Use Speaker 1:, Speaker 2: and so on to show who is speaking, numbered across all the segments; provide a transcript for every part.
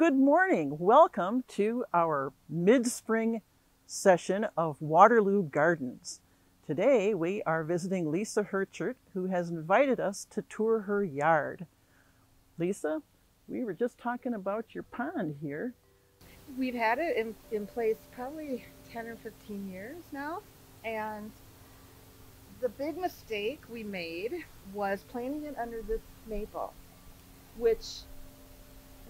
Speaker 1: Good morning. Welcome to our mid-spring session of Waterloo Gardens. Today we are visiting Lisa Hirchert, who has invited us to tour her yard. Lisa, we were just talking about your pond here.
Speaker 2: We've had it in place probably 10 or 15 years now, and the big mistake we made was planting it under this maple, which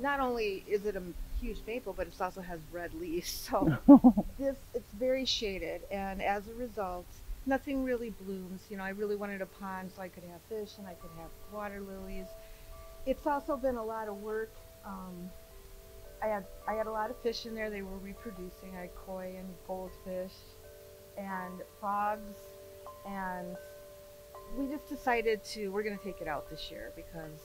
Speaker 2: not only is it a huge maple, but it also has red leaves. So it's very shaded, and as a result, nothing really blooms. You know, I really wanted a pond so I could have fish and I could have water lilies. It's also been a lot of work. I had a lot of fish in there. They were reproducing. I had koi and goldfish and frogs, and we just decided we're going to take it out this year because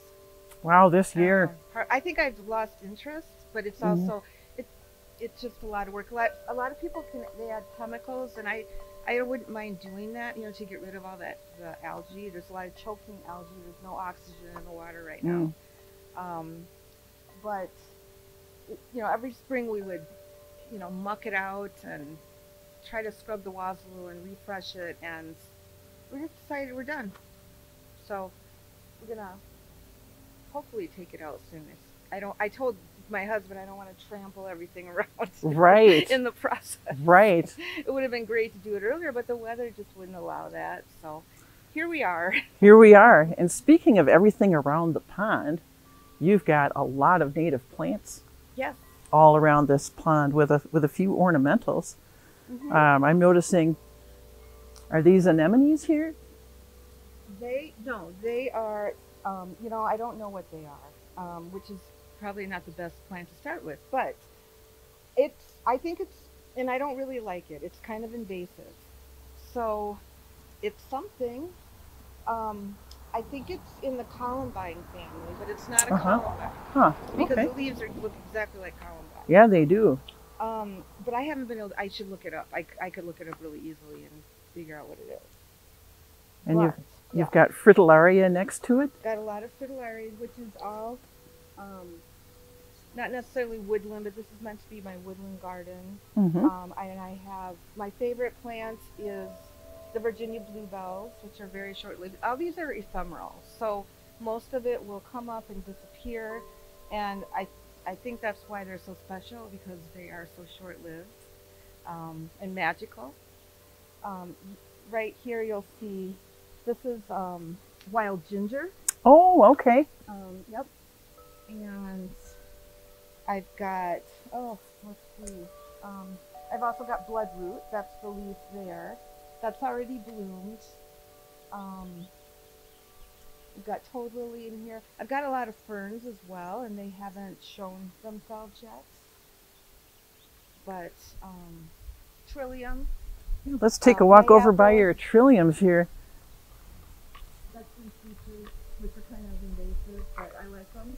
Speaker 1: wow, this year
Speaker 2: I think I've lost interest, but it's also it's just a lot of work. A lot of people they add chemicals, and I wouldn't mind doing that, you know, to get rid of all the algae. There's a lot of choking algae. There's no oxygen in the water right now. But you know, every spring we would, you know, muck it out and try to scrub the Waterloo and refresh it, and we just decided we're done. So we're gonna hopefully take it out soon. I told my husband I don't want to trample everything around
Speaker 1: right
Speaker 2: in the process.
Speaker 1: Right.
Speaker 2: It would have been great to do it earlier, but the weather just wouldn't allow that. So here we are.
Speaker 1: Here we are. And speaking of everything around the pond, you've got a lot of native plants.
Speaker 2: Yes.
Speaker 1: All around this pond with a few ornamentals. I'm noticing, are these anemones here?
Speaker 2: They are, you know, I don't know what they are, which is probably not the best plant to start with, but I think it's, and I don't really like it. It's kind of invasive. So it's something, I think it's in the columbine family, but it's not a columbine. Because the leaves look exactly like columbine.
Speaker 1: Yeah, they do.
Speaker 2: But I haven't been able to, I should look it up. I could look it up really easily and figure out what it is.
Speaker 1: And you've got fritillaria next to it?
Speaker 2: Got a lot of fritillaria, which is all, not necessarily woodland, but this is meant to be my woodland garden. And I have, my favorite plant is the Virginia bluebells, which are very short-lived. All these are ephemeral, so most of it will come up and disappear, and I think that's why they're so special, because they are so short-lived and magical. Right here you'll see, this is wild ginger.
Speaker 1: Oh, okay.
Speaker 2: Yep. And I've got, let's see, I've also got bloodroot. That's the leaf there. That's already bloomed. We've got toad lily in here. I've got a lot of ferns as well, and they haven't shown themselves yet. But trillium.
Speaker 1: Let's take a walk over by your trilliums here.
Speaker 2: That's some species which are kind of invasive, but I like them.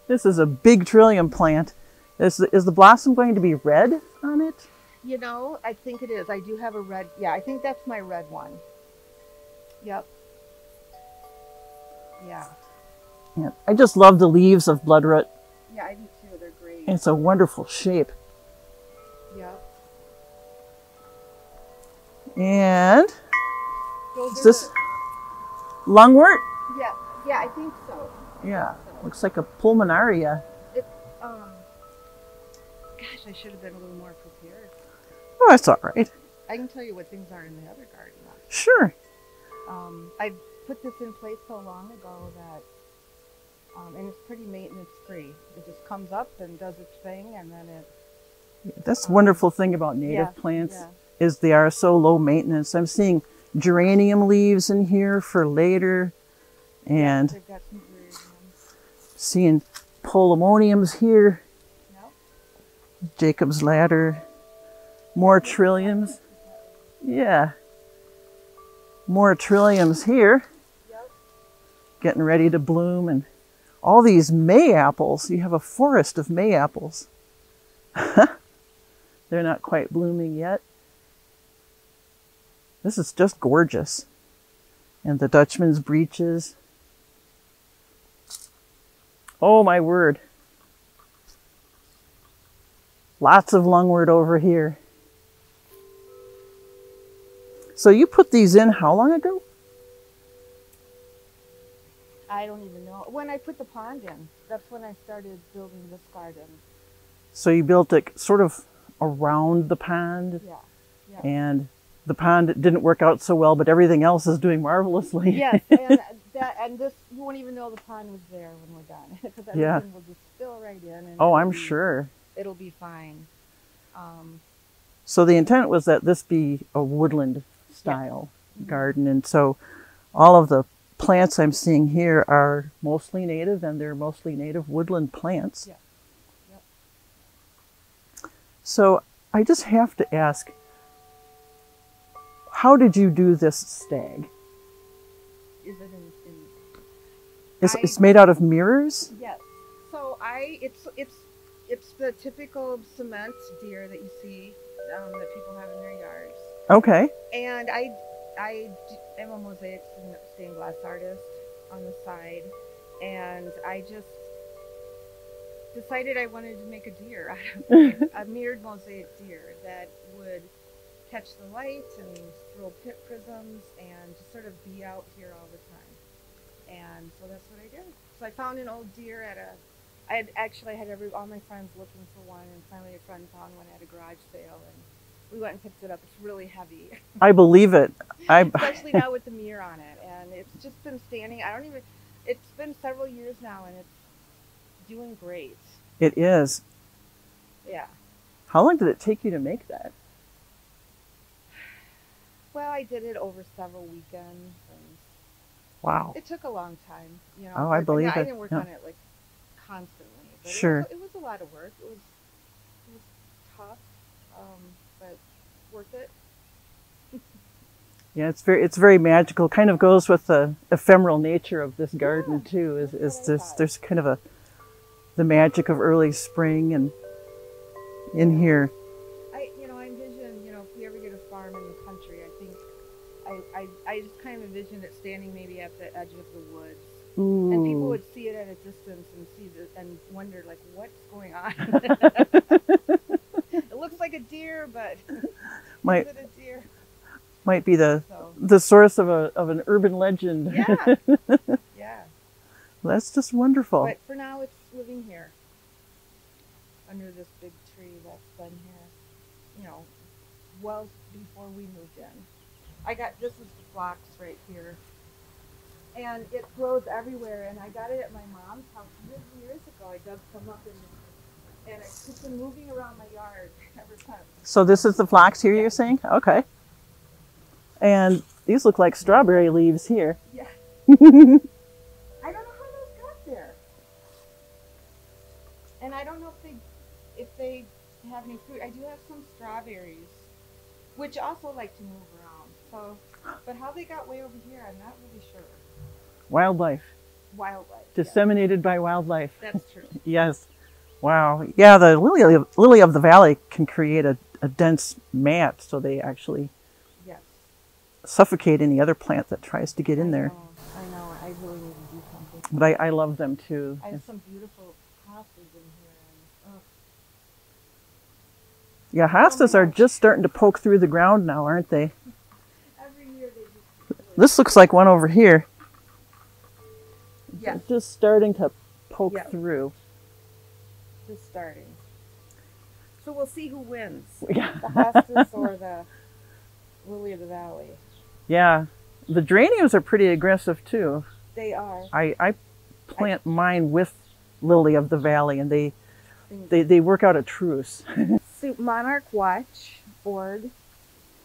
Speaker 1: This is a big trillium plant. Is the blossom going to be red on it?
Speaker 2: You know, I think it is. I do have a red. Yeah, I think that's my red one. Yep. Yeah.
Speaker 1: Yeah. I just love the leaves of bloodroot.
Speaker 2: Yeah, I do too. They're great.
Speaker 1: It's a wonderful shape.
Speaker 2: Yep.
Speaker 1: And is this lungwort?
Speaker 2: Yeah, I think so.
Speaker 1: Yeah, looks like a pulmonaria.
Speaker 2: Gosh, I should have been a little more prepared.
Speaker 1: Oh, that's all right.
Speaker 2: I can tell you what things are in the other garden.
Speaker 1: Sure.
Speaker 2: I put this in place so long ago that, and it's pretty maintenance free. It just comes up and does its thing, and then it.
Speaker 1: Yeah, that's the wonderful thing about native plants is they are so low maintenance. I'm seeing geranium leaves in here for later, and
Speaker 2: they've got some
Speaker 1: seeing polemoniums here. Jacob's ladder, more trilliums. Yeah. More trilliums here. Getting ready to bloom, and all these May apples. You have a forest of May apples. They're not quite blooming yet. This is just gorgeous. And the Dutchman's breeches. Oh my word. Lots of lungwort over here. So you put these in how long ago?
Speaker 2: I don't even know. When I put the pond in, that's when I started building this garden.
Speaker 1: So you built it sort of around the pond?
Speaker 2: Yeah. Yeah.
Speaker 1: And the pond didn't work out so well, but everything else is doing marvelously.
Speaker 2: Yes, and this, you won't even know the pond was there when we're done, because everything will just fill right in. And
Speaker 1: oh, I'm sure.
Speaker 2: It'll be fine.
Speaker 1: So the intent was that this be a woodland style garden, and so all of the plants I'm seeing here are mostly native, and they're mostly native woodland plants.
Speaker 2: Yeah. Yep.
Speaker 1: So I just have to ask, how did you do this stag?
Speaker 2: Is it
Speaker 1: It's made out of mirrors?
Speaker 2: Yes. So it's the typical cement deer that you see that people have in their yards.
Speaker 1: Okay.
Speaker 2: And I am a mosaic stained glass artist on the side, and I just decided I wanted to make a deer out of a mirrored mosaic deer that would catch the light and throw pit prisms and just sort of be out here all the time. And so that's what I did. So I found an old deer I had all my friends looking for one, and finally a friend found one at a garage sale, and we went and picked it up. It's really heavy.
Speaker 1: I believe it.
Speaker 2: Especially now with the mirror on it, and it's just been standing. It's been several years now, and it's doing great.
Speaker 1: It is.
Speaker 2: Yeah.
Speaker 1: How long did it take you to make that?
Speaker 2: Well, I did it over several weekends, and
Speaker 1: wow,
Speaker 2: it took a long time. You know.
Speaker 1: Oh, I believe it.
Speaker 2: I didn't work on it like constantly. But
Speaker 1: sure.
Speaker 2: It was a lot of work. It was tough, but worth it.
Speaker 1: Yeah, it's very magical. Kind of goes with the ephemeral nature of this garden too. Is this there's kind of the magic of early spring and in here.
Speaker 2: I envision, if we ever get a farm in the country, I think I just kind of envisioned it standing maybe at the edge of the woods.
Speaker 1: Ooh.
Speaker 2: And people would see it at a distance and wonder, like, what's going on? It looks like a deer, but is it a deer?
Speaker 1: Might be the source of an urban legend.
Speaker 2: Yeah. Yeah.
Speaker 1: That's just wonderful.
Speaker 2: But for now, it's living here under this big tree that's been here, well before we moved in. This is the phlox right here. And it grows everywhere, and I got it at my mom's house years ago. I dug some up, and it's just been moving around my yard ever since.
Speaker 1: So this is the phlox here, you're saying? Okay. And these look like strawberry leaves here.
Speaker 2: Yeah. I don't know how those got there. And I don't know if they have any fruit. I do have some strawberries, which also like to move around. So, but how they got way over here, I'm not really sure.
Speaker 1: Wildlife.
Speaker 2: Wildlife.
Speaker 1: Disseminated by wildlife.
Speaker 2: That's true.
Speaker 1: Yes. Wow. Yeah, the lily of the valley can create a dense mat, so they actually suffocate any other plant that tries to get in there.
Speaker 2: I know. I really need to do something.
Speaker 1: But I love them too.
Speaker 2: I have some beautiful hostas in here. And,
Speaker 1: yeah, hostas are just starting to poke through the ground now, aren't they?
Speaker 2: Every year they just...
Speaker 1: This looks like one over here.
Speaker 2: Yes.
Speaker 1: Just starting to poke through.
Speaker 2: Just starting. So we'll see who wins.
Speaker 1: Yeah.
Speaker 2: The hostas or the lily of the valley.
Speaker 1: Yeah. The geraniums are pretty aggressive too.
Speaker 2: They are.
Speaker 1: I plant mine with lily of the valley, and they work out a truce.
Speaker 2: So Monarch Watch Board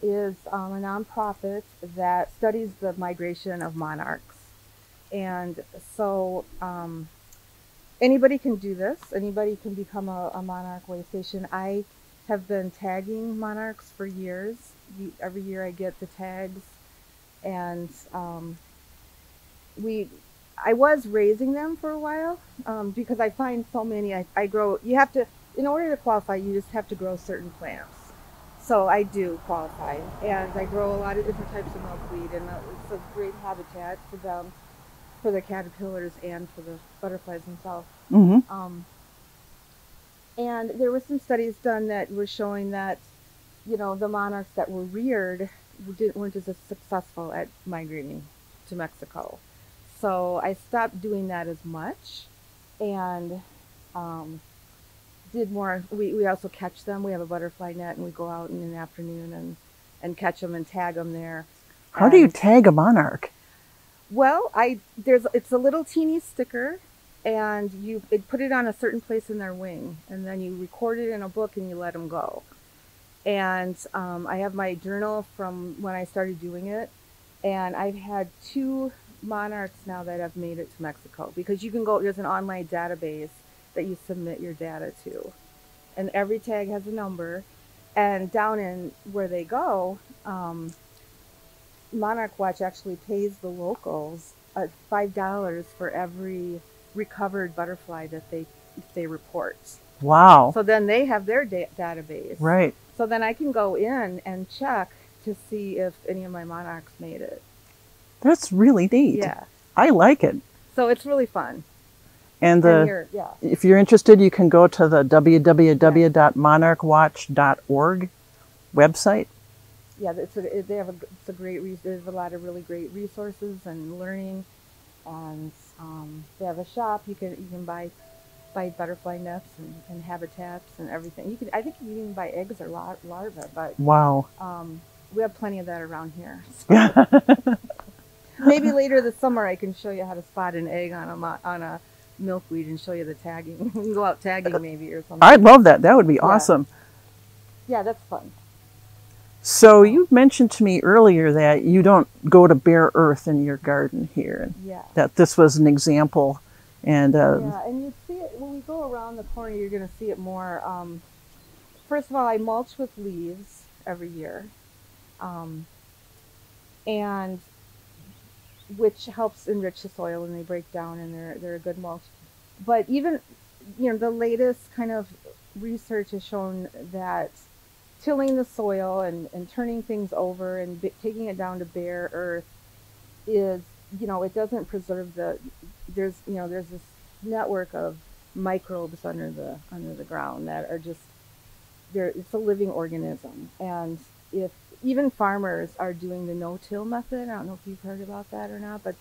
Speaker 2: is a nonprofit that studies the migration of monarchs. And so anybody can do this. Anybody can become a Monarch Waystation. I have been tagging monarchs for years. Every year I get the tags, and I was raising them for a while because I find so many. I grow. You have to, in order to qualify, you just have to grow certain plants. So I do qualify, and I grow a lot of different types of milkweed, and it's a great habitat for them, for the caterpillars and for the butterflies themselves.
Speaker 1: Mm-hmm.
Speaker 2: And there were some studies done that were showing that, the monarchs that were reared weren't as successful at migrating to Mexico. So I stopped doing that as much, and um, did more. We also catch them. We have a butterfly net, and we go out in the afternoon and catch them and tag them there.
Speaker 1: How do you tag a monarch?
Speaker 2: Well, it's a little teeny sticker, and you put it on a certain place in their wing, and then you record it in a book and you let them go. And I have my journal from when I started doing it, and I've had 2 monarchs now that have made it to Mexico, because you can go. There's an online database that you submit your data to, and every tag has a number. And down in where they go, Monarch Watch actually pays the locals $5 for every recovered butterfly that they report.
Speaker 1: Wow.
Speaker 2: So then they have their database.
Speaker 1: Right.
Speaker 2: So then I can go in and check to see if any of my monarchs made it.
Speaker 1: That's really neat.
Speaker 2: Yeah.
Speaker 1: I like it.
Speaker 2: So it's really fun.
Speaker 1: And if you're interested, you can go to the www.monarchwatch.org website.
Speaker 2: Yeah, it's a great. There's a lot of really great resources and learning, and they have a shop. You can buy butterfly nets and habitats and everything. I think you can even buy eggs or larvae. But
Speaker 1: wow,
Speaker 2: we have plenty of that around here. So maybe later this summer I can show you how to spot an egg on a milkweed and show you the tagging. We can go out tagging maybe or something.
Speaker 1: I'd love that. That would be awesome.
Speaker 2: Yeah, that's fun.
Speaker 1: So you mentioned to me earlier that you don't go to bare earth in your garden here, and that this was an example. And
Speaker 2: and you see it when we go around the corner. You're going to see it more. First of all, I mulch with leaves every year, and which helps enrich the soil, and they break down, and they're a good mulch. But even the latest kind of research has shown that tilling the soil and turning things over and taking it down to bare earth is, it doesn't preserve there's this network of microbes under the ground that are just it's a living organism. And if even farmers are doing the no-till method, I don't know if you've heard about that or not, but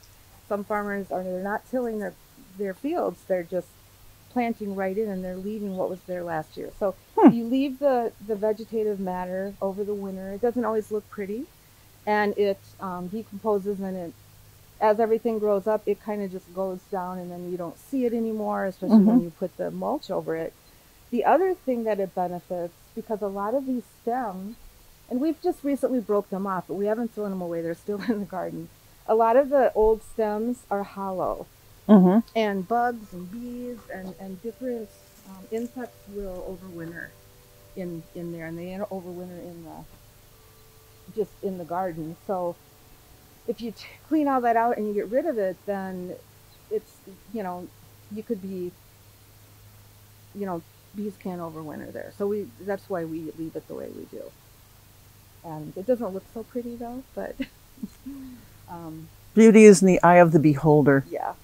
Speaker 2: some farmers they're not tilling their fields, they're just planting right in, and they're leaving what was there last year. So you leave the vegetative matter over the winter. It doesn't always look pretty, and it decomposes, and as everything grows up, it kind of just goes down, and then you don't see it anymore, especially when you put the mulch over it. The other thing that it benefits, because a lot of these stems, and we've just recently broke them off, but we haven't thrown them away. They're still in the garden. A lot of the old stems are hollow. And bugs and bees and different insects will overwinter in there, and they overwinter just in the garden. So if you clean all that out and you get rid of it, then it's you could be bees can't overwinter there. So that's why we leave it the way we do. And it doesn't look so pretty though, but
Speaker 1: beauty is in the eye of the beholder.
Speaker 2: Yeah.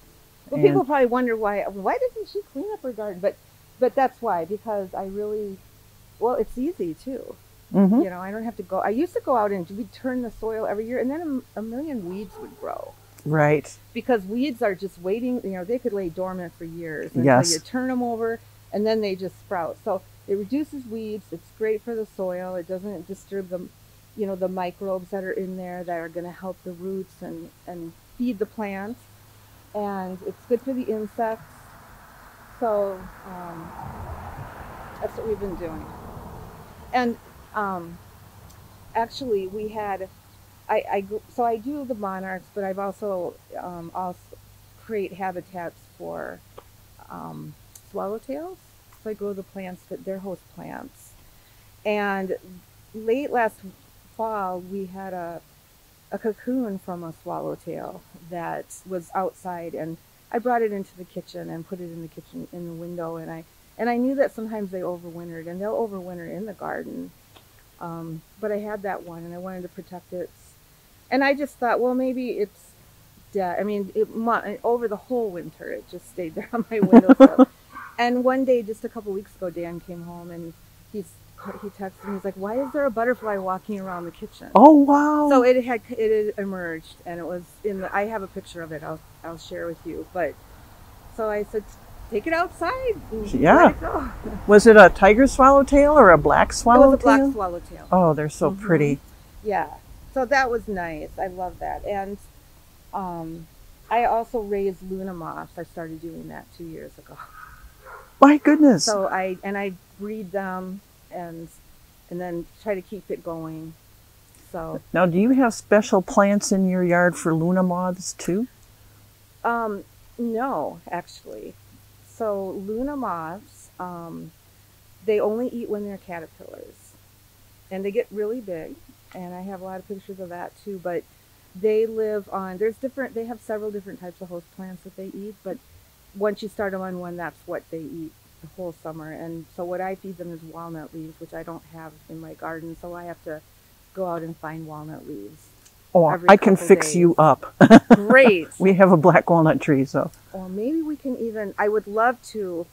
Speaker 2: Well, people probably wonder why doesn't she clean up her garden? But that's why, because it's easy too. I don't have to go. I used to go out and we'd turn the soil every year, and then a million weeds would grow.
Speaker 1: Right.
Speaker 2: Because weeds are just waiting. They could lay dormant for years until you turn them over, and then they just sprout. So it reduces weeds. It's great for the soil. It doesn't disturb the microbes that are in there that are going to help the roots and feed the plants. And it's good for the insects. So that's what we've been doing. And actually, we had I do the monarchs, but I've also create habitats for swallowtails. So I grow the plants that they're host plants. And late last fall, we had a cocoon from a swallowtail that was outside, and I brought it into the kitchen and put it in the kitchen in the window, and I knew that sometimes they overwintered, and they'll overwinter in the garden. But I had that one, and I wanted to protect it. And I just thought, well, maybe it's dead. I mean, over the whole winter, it just stayed there on my windowsill. And one day, just a couple weeks ago, Dan came home and he texted me. He's like, "Why is there a butterfly walking around the kitchen?"
Speaker 1: Oh, wow.
Speaker 2: So it had emerged, and it was in the. I have a picture of it. I'll share with you. But so I said, "Take it outside." And let it go.
Speaker 1: Was it a tiger swallowtail or a black swallowtail?
Speaker 2: It was a black swallowtail.
Speaker 1: Oh, they're so pretty.
Speaker 2: Yeah. So that was nice. I love that. And I also raised Luna moths. I started doing that 2 years ago.
Speaker 1: My goodness.
Speaker 2: So I breed them and then try to keep it going. So
Speaker 1: now, do you have special plants in your yard for Luna moths too?
Speaker 2: No, actually. So Luna moths, they only eat when they're caterpillars, and they get really big. And I have a lot of pictures of that too. But they live on. They have several different types of host plants that they eat, but once you start them on one, that's what they eat the whole summer. And so what I feed them is walnut leaves, which I don't have in my garden, so I have to go out and find walnut leaves.
Speaker 1: Oh, I can fix you up.
Speaker 2: Great.
Speaker 1: We have a black walnut tree, so.
Speaker 2: Or maybe we can even, I would love to,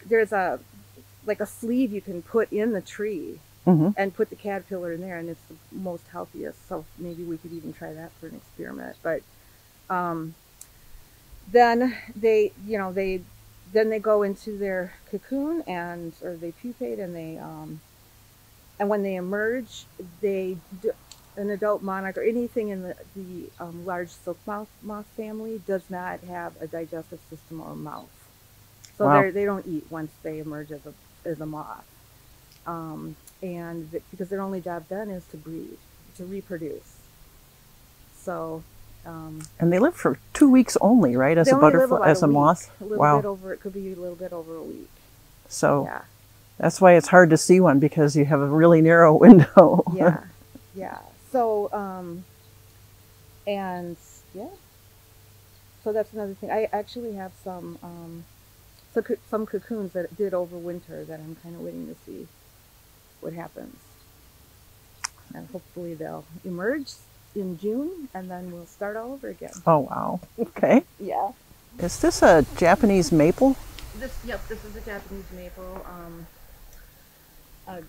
Speaker 2: there's a sleeve you can put in the tree and put the caterpillar in there, and it's the most healthiest, so maybe we could even try that for an experiment. But then they go into their cocoon or they pupate, and when they emerge, an adult monarch or anything in the large silk moth family does not have a digestive system or mouth, so they don't eat once they emerge as a moth, because their only job then is to breed, to reproduce. So.
Speaker 1: And they live for 2 weeks only, right? As a butterfly, as a moth.
Speaker 2: It could be a little bit over a week.
Speaker 1: So that's why it's hard to see one, because you have a really narrow window.
Speaker 2: Yeah. So so that's another thing. I actually have some cocoons that did overwinter that I'm kind of waiting to see what happens, and hopefully they'll emerge in June, and then we'll start all over again.
Speaker 1: Oh, wow. Okay.
Speaker 2: Yeah.
Speaker 1: Is this a Japanese maple?
Speaker 2: This is a Japanese maple. It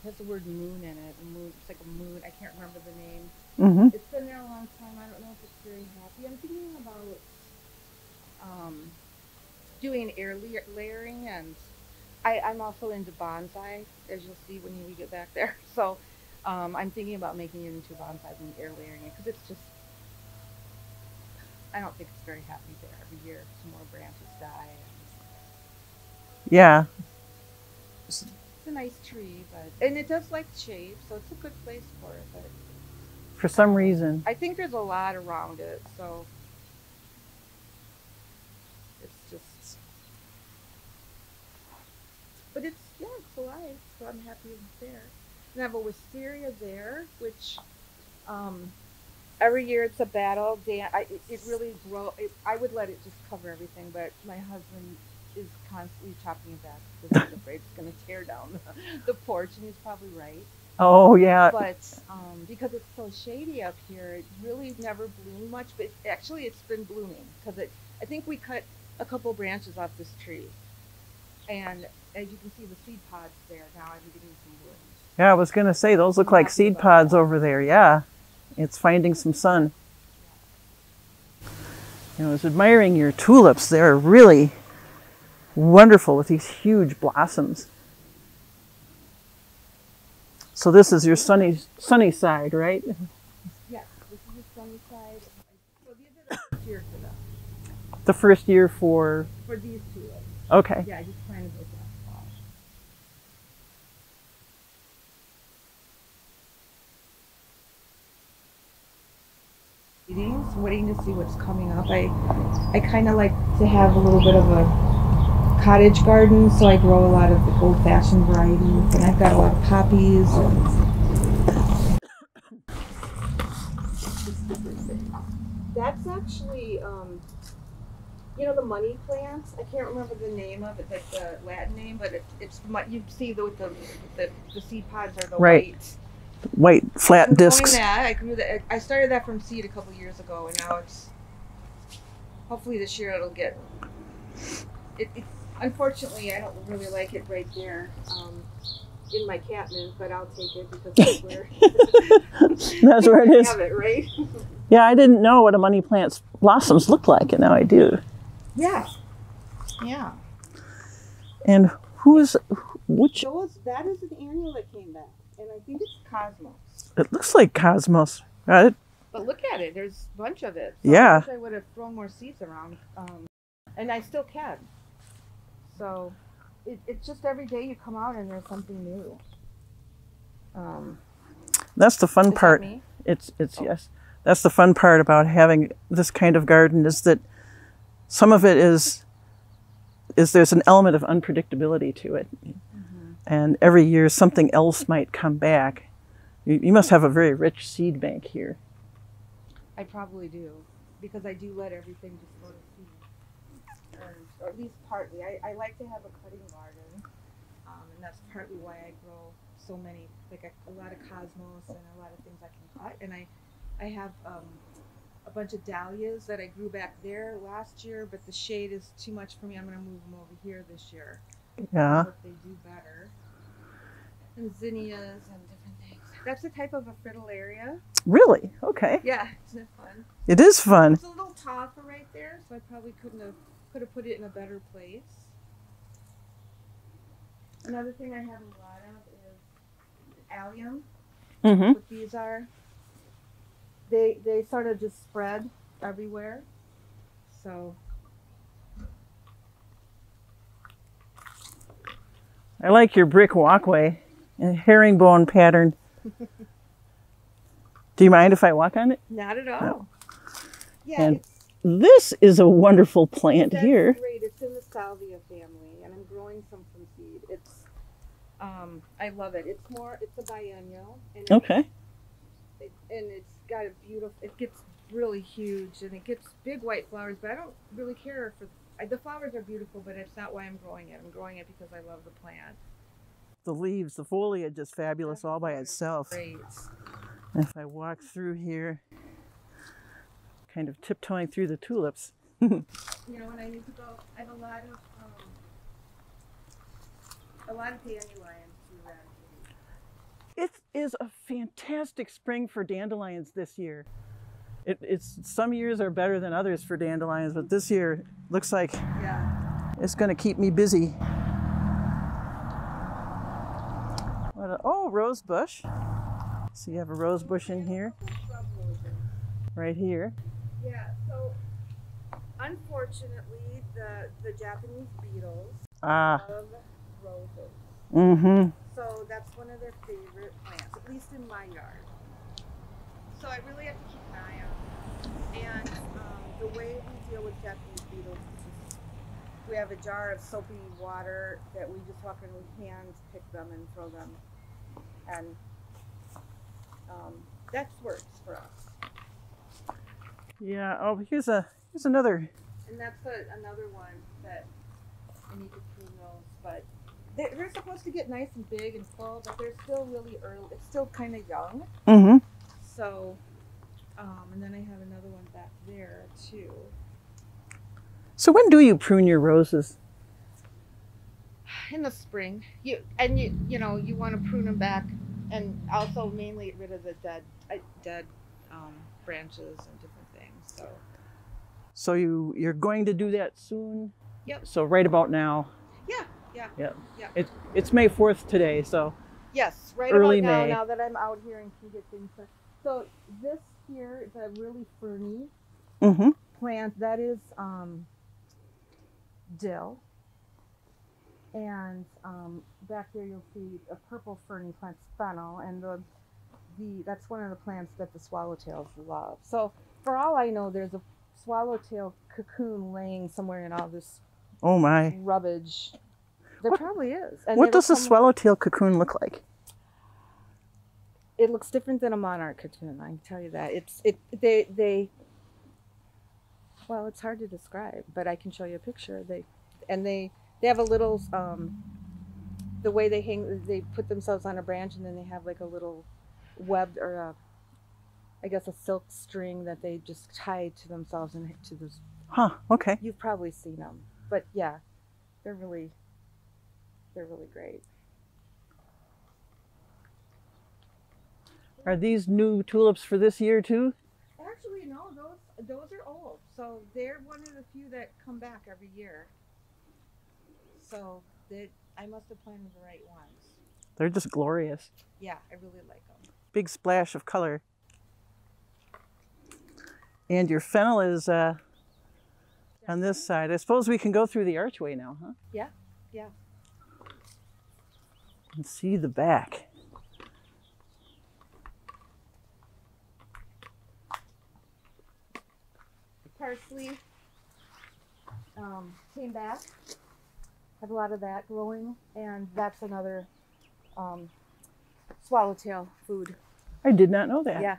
Speaker 2: has the word moon in it. It's like a moon. I can't remember the name. It's been there a long time. I don't know if it's very happy. I'm thinking about doing air layering, and I'm also into bonsai, as you'll see when we get back there. So I'm thinking about making it into bonsai and air layering it, because it's just, I don't think it's very happy there. Every year some more branches die.
Speaker 1: Yeah.
Speaker 2: It's a nice tree, and it does like shade, so it's a good place for it. But
Speaker 1: for some reason,
Speaker 2: I think there's a lot around it, so it's just. But it's alive, so I'm happy it's there. And I have a wisteria there, which every year it's a battle. It really grows. I would let it just cover everything, but my husband is constantly chopping it back because he's afraid it's going to tear down the porch, and he's probably right.
Speaker 1: Oh, yeah.
Speaker 2: But because it's so shady up here, it really never bloomed much, but actually it's been blooming, because I think we cut a couple branches off this tree, and as you can see the seed pods there now, I'm getting some blooms.
Speaker 1: Yeah, I was going to say, those look like seed pods over there. Yeah, it's finding some sun. I was admiring your tulips. They're really wonderful with these huge blossoms. So this is your sunny side, right?
Speaker 2: Yes, this is the sunny side. So these are the first year for them.
Speaker 1: The first year for
Speaker 2: these tulips.
Speaker 1: Okay.
Speaker 2: Yeah, I just planted those last fall. Waiting to see what's coming up. I kind of like to have a little bit of a cottage garden, so I grow a lot of the old-fashioned varieties, and I've got a lot of poppies. That's actually, the money plant. I can't remember the name of it, like the Latin name, but it's you see the seed pods are the
Speaker 1: white flat discs.
Speaker 2: I started that from seed a couple years ago, and now hopefully this year it'll get Unfortunately, I don't really like it right there in my catnip, but I'll take it because that's where
Speaker 1: That's where it is.
Speaker 2: have it, right?
Speaker 1: Yeah, I didn't know what a money plant's blossoms look like, and now I do.
Speaker 2: Yeah. Yeah.
Speaker 1: And which?
Speaker 2: That is an annual that came back, and I think it's Cosmos.
Speaker 1: It looks like Cosmos. Right?
Speaker 2: But look at it. There's a bunch of it. So
Speaker 1: Yeah.
Speaker 2: I wish I would have thrown more seeds around, and I still can. So it's just every day you come out and there's something new.
Speaker 1: That's the fun part.
Speaker 2: That me?
Speaker 1: It's yes. That's the fun part about having this kind of garden, is that some of it is there's an element of unpredictability to it. Mm-hmm. And every year something else might come back. You must have a very rich seed bank here.
Speaker 2: I probably do, because I do let everything just go to seed, or at least partly. I like to have a cutting garden, and that's partly why I grow so many, like a lot of cosmos and a lot of things I can cut. And I have a bunch of dahlias that I grew back there last year, but the shade is too much for me. I'm going to move them over here this year.
Speaker 1: Yeah.
Speaker 2: I hope they do better. And zinnias and different things. That's the type of a fritillaria.
Speaker 1: Really? Okay.
Speaker 2: Yeah, isn't it fun?
Speaker 1: It is fun.
Speaker 2: It's a little tall for right there, so I probably could have put it in a better place. Another thing I have a lot of is allium.
Speaker 1: Mm-hmm.
Speaker 2: What these are. They sort of just spread everywhere. So
Speaker 1: I like your brick walkway and herringbone pattern. Do you mind if I walk on it?
Speaker 2: not at all.
Speaker 1: No.
Speaker 2: Yeah,
Speaker 1: And this is a wonderful plant
Speaker 2: that's
Speaker 1: here.
Speaker 2: great. It's in the salvia family, and I'm growing some from seed. It's I love it. It's a biennial, and
Speaker 1: Okay.
Speaker 2: it's got a beautiful. It gets really huge, and it gets big white flowers. But I don't really care for the flowers are beautiful, but it's not why I'm growing it. I'm growing it because I love the plant.
Speaker 1: The leaves, the foliage is fabulous all by itself.
Speaker 2: Great.
Speaker 1: If I walk through here, kind of tiptoeing through the tulips.
Speaker 2: You know, when I need to go, I have a lot of dandelions to eradicate.
Speaker 1: It is a fantastic spring for dandelions this year. It's some years are better than others for dandelions, but this year looks like it's going to keep me busy. Oh, rose bush. So you have a rose bush in here, right here.
Speaker 2: Yeah. So, unfortunately, the Japanese beetles
Speaker 1: Ah.
Speaker 2: love roses.
Speaker 1: Mm-hmm.
Speaker 2: So that's one of their favorite plants, at least in my yard. So I really have to keep an eye on them. And the way we deal with Japanese beetles is we have a jar of soapy water that we just walk in with hands, pick them, and throw them. And that works for us.
Speaker 1: Yeah. Oh, here's another.
Speaker 2: And that's another one that I need to prune those. But they're supposed to get nice and big and full, but they're still really early. It's still kind of young.
Speaker 1: Mm-hmm.
Speaker 2: So, and then I have another one back there too.
Speaker 1: So when do you prune your roses?
Speaker 2: In the spring, you want to prune them back, and also mainly get rid of the dead branches and different things.
Speaker 1: So you're going to do that soon?
Speaker 2: Yep.
Speaker 1: So right about now.
Speaker 2: Yeah.
Speaker 1: It's May 4th today, so.
Speaker 2: Yes, right
Speaker 1: early
Speaker 2: about now.
Speaker 1: May.
Speaker 2: Now that I'm out here and can get things done. So this here is a really ferny plant. That is dill. And back there you'll see a purple ferny plant, fennel, and that's one of the plants that the swallowtails love. So for all I know, there's a swallowtail cocoon laying somewhere in all this
Speaker 1: Oh my.
Speaker 2: rubbish. There probably is. And
Speaker 1: What does a swallowtail cocoon look like?
Speaker 2: It looks different than a monarch cocoon, I can tell you that. Well, it's hard to describe, but I can show you a picture. They have a little, the way they hang, they put themselves on a branch, and then they have like a little webbed, or I guess a silk string that they just tie to themselves and to this.
Speaker 1: Huh, okay.
Speaker 2: You've probably seen them. But yeah, they're really great.
Speaker 1: Are these new tulips for this year too?
Speaker 2: Actually, no, those are old. So they're one of the few that come back every year. So I must have planted the right ones.
Speaker 1: They're just glorious.
Speaker 2: Yeah, I really like them.
Speaker 1: Big splash of color. And your fennel is on this side. I suppose we can go through the archway now, huh?
Speaker 2: Yeah, yeah.
Speaker 1: And see the back.
Speaker 2: Parsley came back. Have a lot of that growing, and that's another swallowtail food.
Speaker 1: I did not know that.
Speaker 2: Yeah.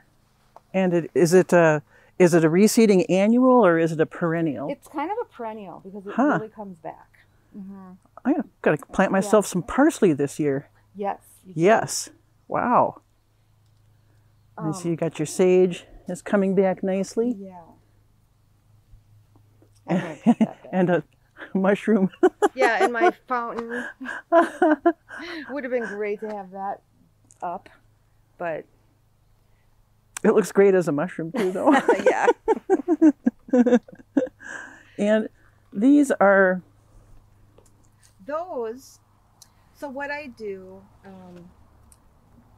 Speaker 1: And is it a reseeding annual or is it a perennial?
Speaker 2: It's kind of a perennial because it really comes back. Mm-hmm.
Speaker 1: I got to plant myself some parsley this year.
Speaker 2: Yes.
Speaker 1: Yes. Wow. And so you got your sage is coming back nicely.
Speaker 2: Yeah.
Speaker 1: And a mushroom.
Speaker 2: Yeah, and my fountain. Would have been great to have that up, but
Speaker 1: it looks great as a mushroom too, though.
Speaker 2: Yeah.
Speaker 1: And these are
Speaker 2: those. So what I do,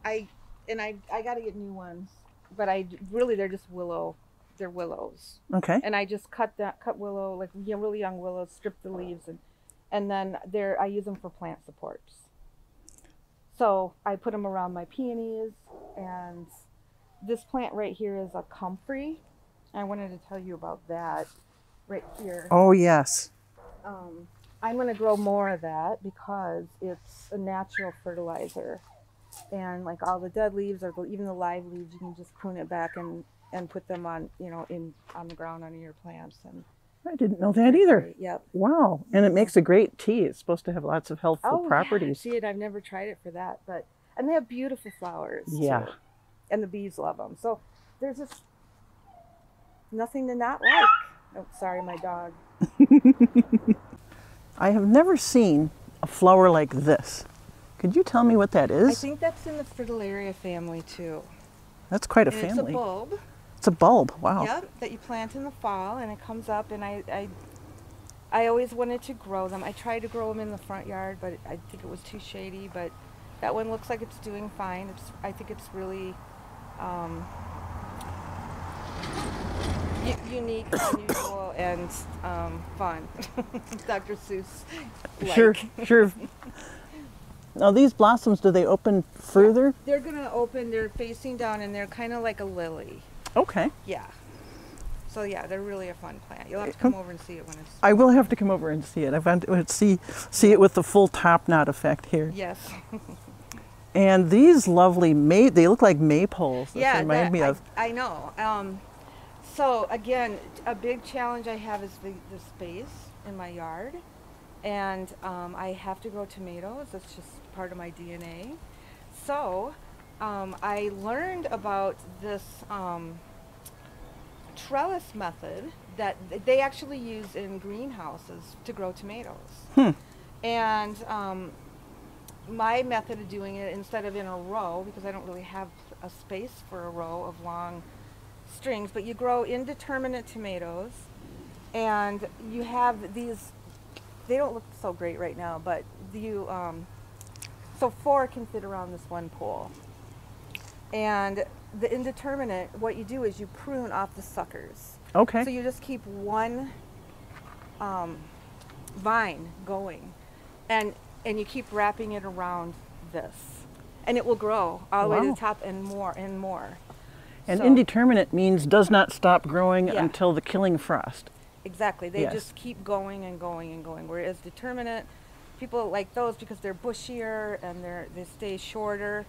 Speaker 2: I got to get new ones, but they're just willow. They're willows.
Speaker 1: Okay.
Speaker 2: And I just cut willow, like really young willows, strip the leaves, and then I use them for plant supports. So I put them around my peonies, and this plant right here is a comfrey. I wanted to tell you about that right here.
Speaker 1: Oh, yes.
Speaker 2: I'm going to grow more of that because it's a natural fertilizer. And like all the dead leaves or even the live leaves, you can just prune it back and put them on, on the ground under your plants. And
Speaker 1: I didn't know that either.
Speaker 2: great. Yep.
Speaker 1: Wow. And it makes a great tea. It's supposed to have lots of healthful properties.
Speaker 2: Yeah. See, I've never tried it for that, and they have beautiful flowers.
Speaker 1: Yeah.
Speaker 2: Too. And the bees love them. So there's just nothing to not like. Oh, sorry, my dog.
Speaker 1: I have never seen a flower like this. Could you tell me what that is?
Speaker 2: I think that's in the Fritillaria family too.
Speaker 1: That's quite a
Speaker 2: And
Speaker 1: family.
Speaker 2: It's a bulb.
Speaker 1: It's a bulb. Wow.
Speaker 2: Yep, that you plant in the fall, and it comes up. And I always wanted to grow them. I tried to grow them in the front yard, but I think it was too shady. But that one looks like it's doing fine. I think it's really unique, unusual, and fun. Dr. Seuss.
Speaker 1: Sure. Now these blossoms, do they open further?
Speaker 2: They're gonna open. They're facing down, and they're kind of like a lily.
Speaker 1: Okay.
Speaker 2: Yeah. So yeah, they're really a fun plant. You'll have to come over and see it when it's.
Speaker 1: I will have to come over and see it. I want to see it with the full top knot effect here.
Speaker 2: Yes.
Speaker 1: And these lovely they look like maypoles.
Speaker 2: Yeah,
Speaker 1: remind me of.
Speaker 2: I know. So again, a big challenge I have is the space in my yard, and I have to grow tomatoes. That's just part of my DNA. So I learned about this trellis method that they actually use in greenhouses to grow tomatoes. And my method of doing it, instead of in a row, because I don't really have a space for a row of long strings, but you grow indeterminate tomatoes, and you have these. They don't look so great right now, but so 4 can fit around this one pole. And the indeterminate, what you do is you prune off the suckers.
Speaker 1: Okay.
Speaker 2: So you just keep one vine going, and you keep wrapping it around this, and it will grow all the way to the top and more and more.
Speaker 1: And
Speaker 2: so,
Speaker 1: indeterminate means does not stop growing until the killing frost.
Speaker 2: Exactly. They just keep going and going and going. Whereas determinate, people like those because they're bushier and they stay shorter.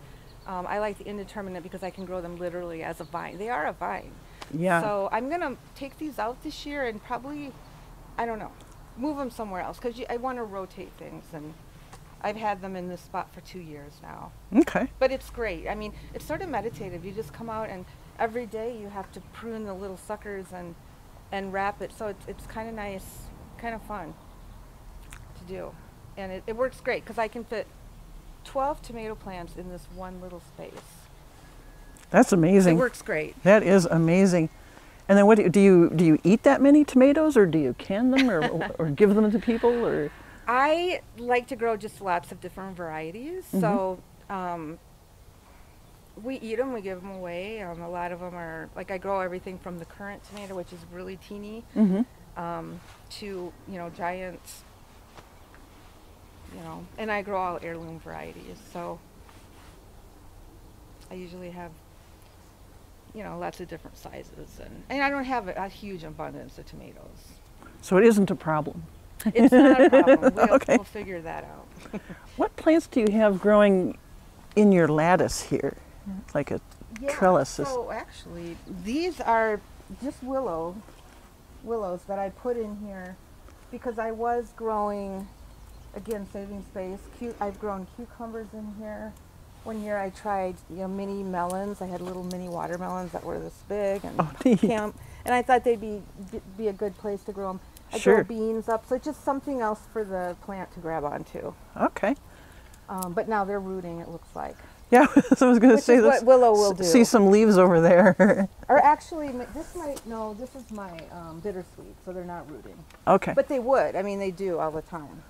Speaker 2: I like the indeterminate because I can grow them literally as a vine. They are a vine.
Speaker 1: Yeah.
Speaker 2: So I'm going to take these out this year and probably, I don't know, move them somewhere else because I want to rotate things. And I've had them in this spot for 2 years now.
Speaker 1: Okay.
Speaker 2: But it's great. I mean, it's sort of meditative. You just come out and every day you have to prune the little suckers and wrap it. So it's kind of nice, kind of fun. do. And it works great because I can fit 12 tomato plants in this one little space.
Speaker 1: That's amazing.
Speaker 2: It works great.
Speaker 1: That is amazing. And then what do you eat that many tomatoes, or do you can them, or give them to people, or?
Speaker 2: I like to grow just lots of different varieties.
Speaker 1: Mm-hmm.
Speaker 2: So we eat them, we give them away. A lot of them are, like I grow everything from the currant tomato, which is really teeny,
Speaker 1: Mm-hmm.
Speaker 2: to, giant, and I grow all heirloom varieties. So I usually have, lots of different sizes. And I don't have a huge abundance of tomatoes.
Speaker 1: So it isn't a problem.
Speaker 2: It's not a problem.
Speaker 1: Okay.
Speaker 2: We'll figure that out.
Speaker 1: What plants do you have growing in your lattice here? Like a trellis?
Speaker 2: So actually, these are just willows that I put in here because I was growing, again, saving space. I've grown cucumbers in here. One year I tried, mini melons. I had little mini watermelons that were this big, and and I thought they'd be a good place to grow them. I
Speaker 1: Sure.
Speaker 2: grow beans up, so it's just something else for the plant to grab onto.
Speaker 1: Okay.
Speaker 2: But now they're rooting, it looks like.
Speaker 1: Yeah, so I was going to
Speaker 2: Which
Speaker 1: say
Speaker 2: is
Speaker 1: this.
Speaker 2: what willow will do.
Speaker 1: See some leaves over there.
Speaker 2: Or actually, this is my bittersweet, so they're not rooting.
Speaker 1: Okay.
Speaker 2: But they would. I mean, they do all the time.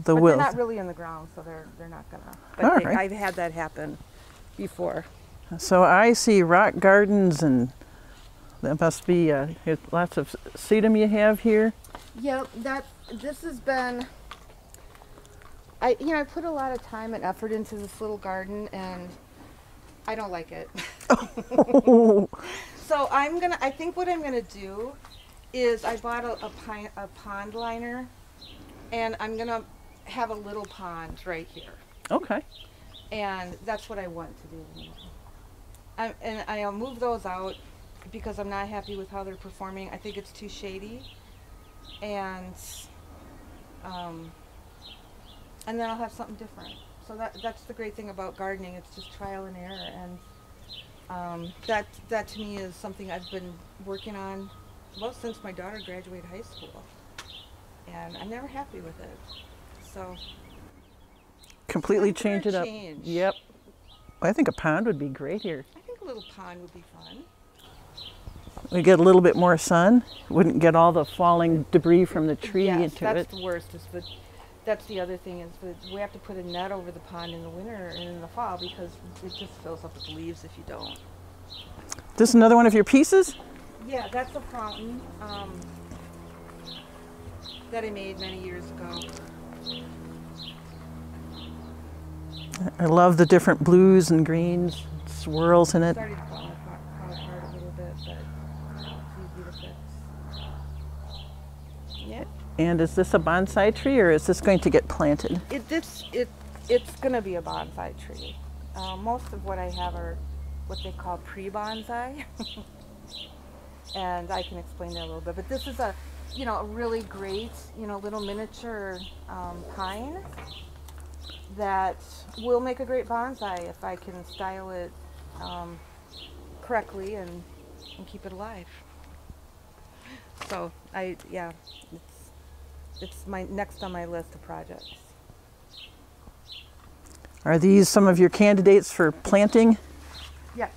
Speaker 1: The
Speaker 2: but
Speaker 1: wills.
Speaker 2: they're not really in the ground, so they're not gonna. But
Speaker 1: All right.
Speaker 2: I've had that happen before.
Speaker 1: So I see rock gardens, and that must be here's lots of sedum you have here.
Speaker 2: Yep, this has been. I put a lot of time and effort into this little garden, and I don't like it. So I think what I'm gonna do is I bought a pond liner, and I'm gonna have a little pond right here.
Speaker 1: Okay.
Speaker 2: And that's what I want to do. And I'll move those out because I'm not happy with how they're performing. I think it's too shady. And then I'll have something different. So that's the great thing about gardening. It's just trial and error. And that to me is something I've been working on, since my daughter graduated high school. And I'm never happy with it. So
Speaker 1: Completely change it up.
Speaker 2: change.
Speaker 1: Yep. I think a pond would be great here.
Speaker 2: I think a little pond would be fun.
Speaker 1: We get a little bit more sun. Wouldn't get all the falling debris from the tree
Speaker 2: Yes,
Speaker 1: into
Speaker 2: that's
Speaker 1: it.
Speaker 2: the worst. That's the other thing is that we have to put a net over the pond in the winter and in the fall because it just fills up with leaves if you don't.
Speaker 1: This is another one of your pieces?
Speaker 2: Yeah, that's a fountain that I made many years ago.
Speaker 1: I love the different blues and greens, swirls in it.
Speaker 2: Started to fall apart a little bit, but it's easy to fix. Yeah.
Speaker 1: And is this a bonsai tree, or is this going to get planted?
Speaker 2: It's going to be a bonsai tree. Most of what I have are what they call pre-bonsai. And I can explain that a little bit. But this is a really great, little miniature pine that will make a great bonsai if I can style it correctly and keep it alive. So it's my next on my list of projects.
Speaker 1: Are these some of your candidates for planting?
Speaker 2: Yes.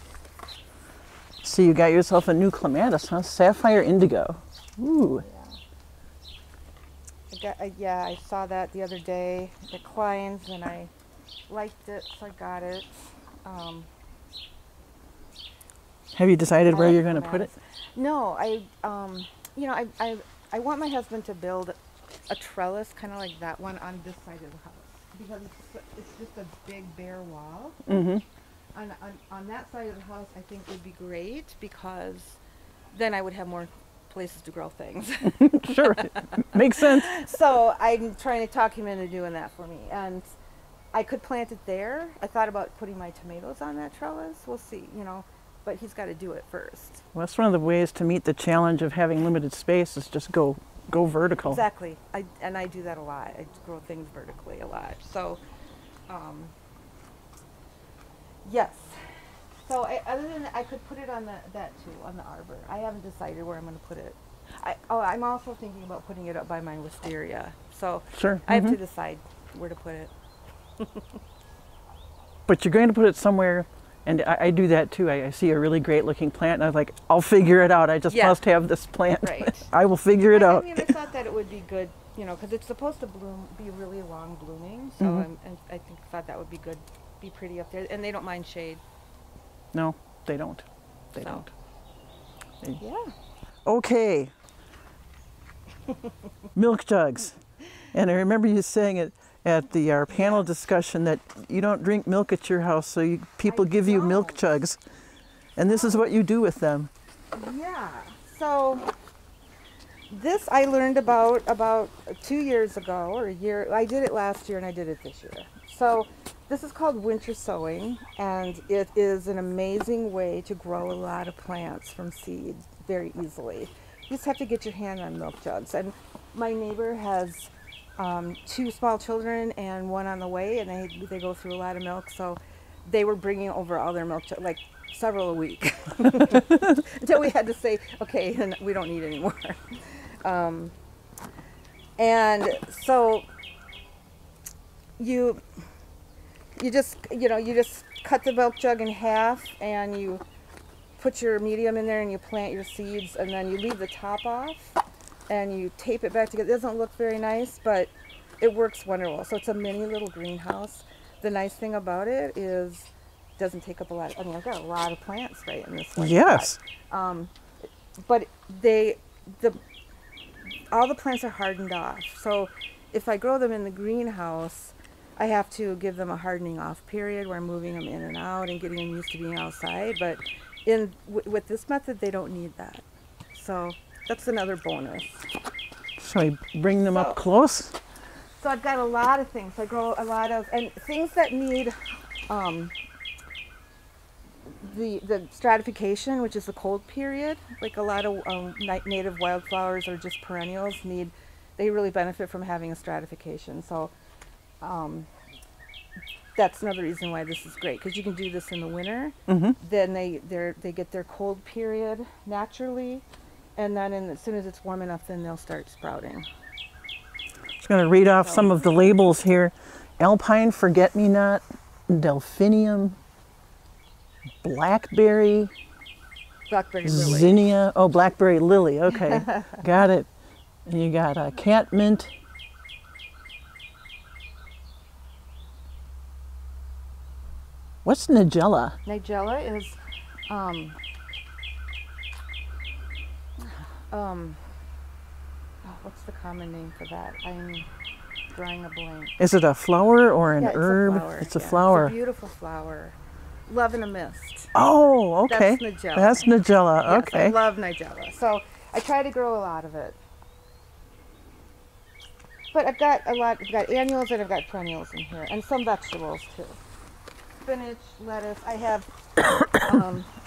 Speaker 1: So you got yourself a new clematis, huh? Sapphire indigo. Ooh.
Speaker 2: I saw that the other day at Klein's and I liked it, so I got it.
Speaker 1: Have you decided where you're going to put it?
Speaker 2: No, I want my husband to build a trellis, kind of like that one, on this side of the house because it's just a big bare wall.
Speaker 1: Mm-hmm.
Speaker 2: On that side of the house, I think would be great because then I would have more places to grow things.
Speaker 1: Sure, makes sense.
Speaker 2: So I'm trying to talk him into doing that for me, and I could plant it there. I thought about putting my tomatoes on that trellis. We'll see, but he's got to do it first.
Speaker 1: Well, that's one of the ways to meet the challenge of having limited space is just go vertical.
Speaker 2: Exactly. I do that a lot. I grow things vertically a lot. So, yes. So other than that, I could put it on that too, on the arbor. I haven't decided where I'm going to put it. I'm also thinking about putting it up by my wisteria. So
Speaker 1: Sure.
Speaker 2: I have to decide where to put it.
Speaker 1: But you're going to put it somewhere, and I do that too. I see a really great looking plant, and I was like, I'll figure it out. I just must have this plant.
Speaker 2: Right.
Speaker 1: I will figure it out.
Speaker 2: I mean, I thought that it would be good, you know, because it's supposed to be really long blooming. So I thought that would be good, be pretty up there. And they don't mind shade.
Speaker 1: No, they don't. They don't.
Speaker 2: Yeah.
Speaker 1: Okay. Milk jugs. And I remember you saying it at our panel discussion that you don't drink milk at your house, so people give you milk jugs. And this is what you do with them.
Speaker 2: Yeah. So this I learned about 2 years ago, or a year. I did it last year and I did it this year. So this is called winter sowing, and it is an amazing way to grow a lot of plants from seed very easily. You just have to get your hand on milk jugs. And my neighbor has 2 small children and one on the way, and they go through a lot of milk, so they were bringing over all their milk jugs, like several a week, until we had to say, okay, and we don't need any more. And so you just cut the milk jug in half, and you put your medium in there, and you plant your seeds, and then you leave the top off, and you tape it back together. It doesn't look very nice, but it works wonderful. So it's a mini little greenhouse. The nice thing about it is it doesn't take up a lot. I mean, I've got a lot of plants right in this one.
Speaker 1: Yes.
Speaker 2: But all the plants are hardened off. So if I grow them in the greenhouse, I have to give them a hardening off period where I'm moving them in and out and getting them used to being outside. But with this method, they don't need that. So that's another bonus.
Speaker 1: So I bring them up close?
Speaker 2: So I've got a lot of things. I grow a lot of, and things that need the stratification, which is the cold period. Like a lot of native wildflowers or just perennials they really benefit from having a stratification. So that's another reason why this is great, because you can do this in the winter. Then they get their cold period naturally, and then as soon as it's warm enough, then they'll start sprouting.
Speaker 1: I'm just going to read off some of the labels here. Alpine forget-me-not, delphinium, blackberry
Speaker 2: lily.
Speaker 1: zinnia. Oh, blackberry lily. Okay, got it. And you got catmint. What's nigella?
Speaker 2: Nigella is what's the common name for that? I'm drawing a blank.
Speaker 1: Is it a flower or an herb?
Speaker 2: It's
Speaker 1: a flower.
Speaker 2: It's a beautiful flower. Love in a mist.
Speaker 1: Oh, okay.
Speaker 2: That's nigella.
Speaker 1: That's nigella.
Speaker 2: Yes,
Speaker 1: okay.
Speaker 2: I love nigella. So I try to grow a lot of it. But I've got annuals and I've got perennials in here, and some vegetables too. Spinach, lettuce. I have,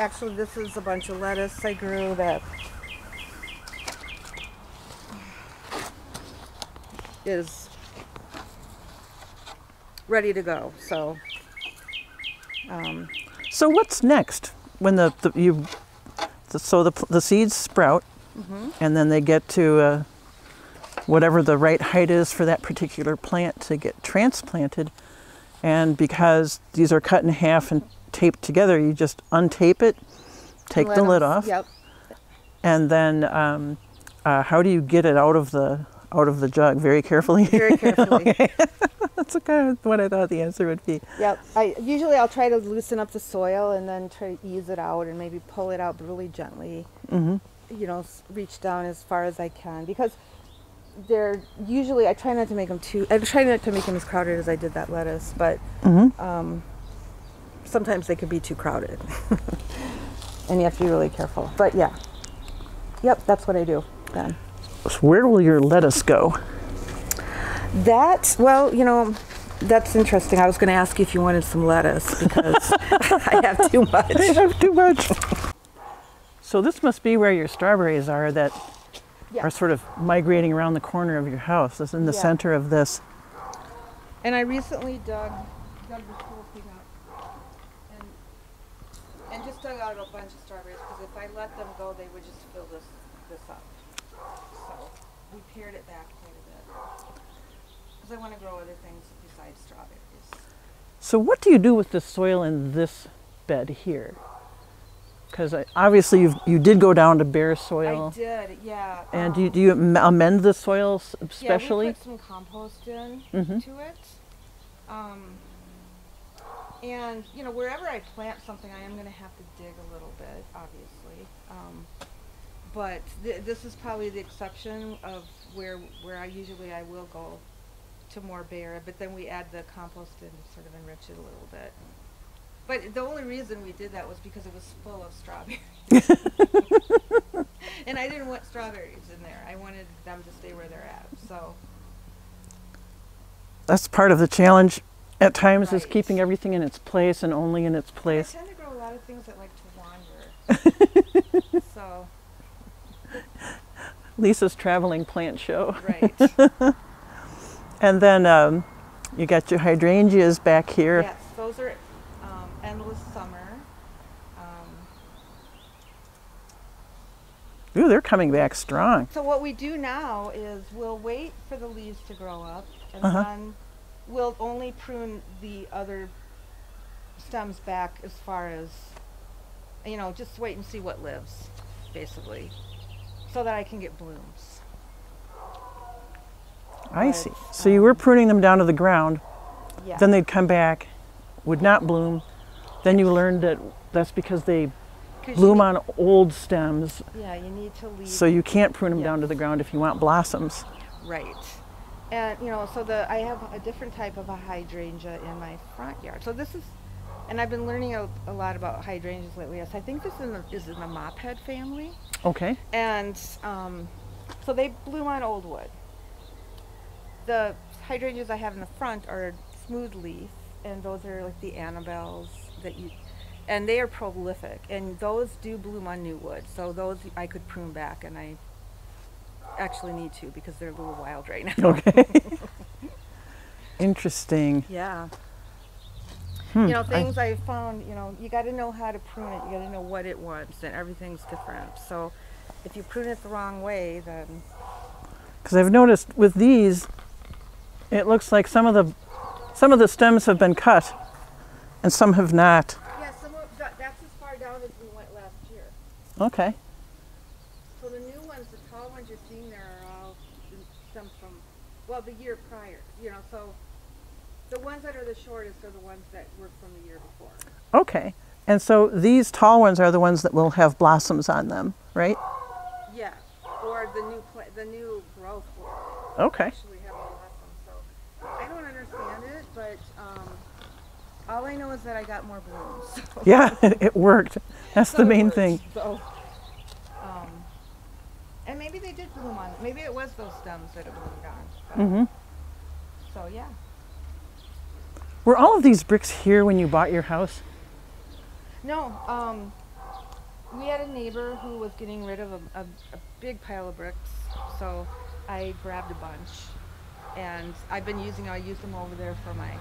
Speaker 2: actually this is a bunch of lettuce I grew that is ready to go. So
Speaker 1: so what's next when the seeds sprout, and then they get to whatever the right height is for that particular plant to get transplanted, and because these are cut in half and taped together, you just untape it, take the lid off, and then how do you get it out of the jug? Very carefully.
Speaker 2: Very carefully.
Speaker 1: Okay. That's kind of what I thought the answer would be.
Speaker 2: Yep. I'll try to loosen up the soil and then try to ease it out and maybe pull it out really gently. You know, reach down as far as I can, because they're usually, I try not to make them as crowded as I did that lettuce, but sometimes they can be too crowded. And you have to be really careful. But yeah. Yep, that's what I do then.
Speaker 1: So where will your lettuce go?
Speaker 2: Well, you know, that's interesting. I was going to ask you if you wanted some lettuce, because I have too much.
Speaker 1: I have too much. So this must be where your strawberries are that are sort of migrating around the corner of your house. It's in the center of this.
Speaker 2: And I recently dug this whole thing up and just dug out a bunch of strawberries, because if I let them go, they would just fill this up. cleared it back quite a bit. Because I want to grow other things besides strawberries.
Speaker 1: So what do you do with the soil in this bed here? Because obviously you did go down to bare soil.
Speaker 2: I did, yeah.
Speaker 1: And do you amend the soil especially?
Speaker 2: Yeah, we put some compost in to it. And, you know, wherever I plant something, I am going to have to dig a little bit, obviously. But this is probably the exception of where I will go to more bare, but then we add the compost in to sort of enrich it a little bit. But the only reason we did that was because it was full of strawberries. And I didn't want strawberries in there. I wanted them to stay where they're at. So
Speaker 1: that's part of the challenge at times,
Speaker 2: right.
Speaker 1: is keeping everything in its place and only in its place.
Speaker 2: I tend to grow a lot of things that like to wander. So
Speaker 1: Lisa's traveling plant show.
Speaker 2: Right.
Speaker 1: And then you got your hydrangeas back here.
Speaker 2: Yes, those are endless summer.
Speaker 1: Ooh, they're coming back strong.
Speaker 2: So what we do now is we'll wait for the leaves to grow up, and then we'll only prune the other stems back as far as, you know, just wait and see what lives, basically, so that I can get blooms.
Speaker 1: I see. So you were pruning them down to the ground.
Speaker 2: Yeah.
Speaker 1: Then they'd come back, would not bloom. Then you learned that that's because they bloom on old stems.
Speaker 2: Yeah, you need to leave.
Speaker 1: So you can't prune them down to the ground if you want blossoms.
Speaker 2: Right. And, you know, so I have a different type of a hydrangea in my front yard. So this is, and I've been learning a lot about hydrangeas lately. Yes, I think this is in the mophead family.
Speaker 1: Okay.
Speaker 2: And so they bloom on old wood. The hydrangeas I have in the front are smooth leaf, and those are like the Annabelles and they are prolific, and those do bloom on new wood. So those I could prune back, and I actually need to because they're a little wild right now.
Speaker 1: Okay. Interesting.
Speaker 2: Yeah. You know, things I found, you know, you got to know how to prune it. You got to know what it wants, and everything's different. So if you prune it the wrong way, then...
Speaker 1: Because I've noticed with these, it looks like some of the stems have been cut, and some have not.
Speaker 2: Yeah, that's as far down as we went last year.
Speaker 1: Okay.
Speaker 2: So the new ones, the tall ones you're seeing there are all stems from, well, the year prior. You know, so the ones that are the shortest are the ones that were from the year before.
Speaker 1: Okay. And so these tall ones are the ones that will have blossoms on them, right?
Speaker 2: Yeah. Or the new growth will
Speaker 1: Okay.
Speaker 2: actually have blossoms. So I don't understand it, but all I know is that I got more blooms. So.
Speaker 1: Yeah, it worked. That's the main thing.
Speaker 2: So, and maybe they did bloom on. Maybe it was those stems that it bloomed on. So yeah.
Speaker 1: Were all of these bricks here when you bought your house?
Speaker 2: No. We had a neighbor who was getting rid of a big pile of bricks, so I grabbed a bunch, and I use them over there for my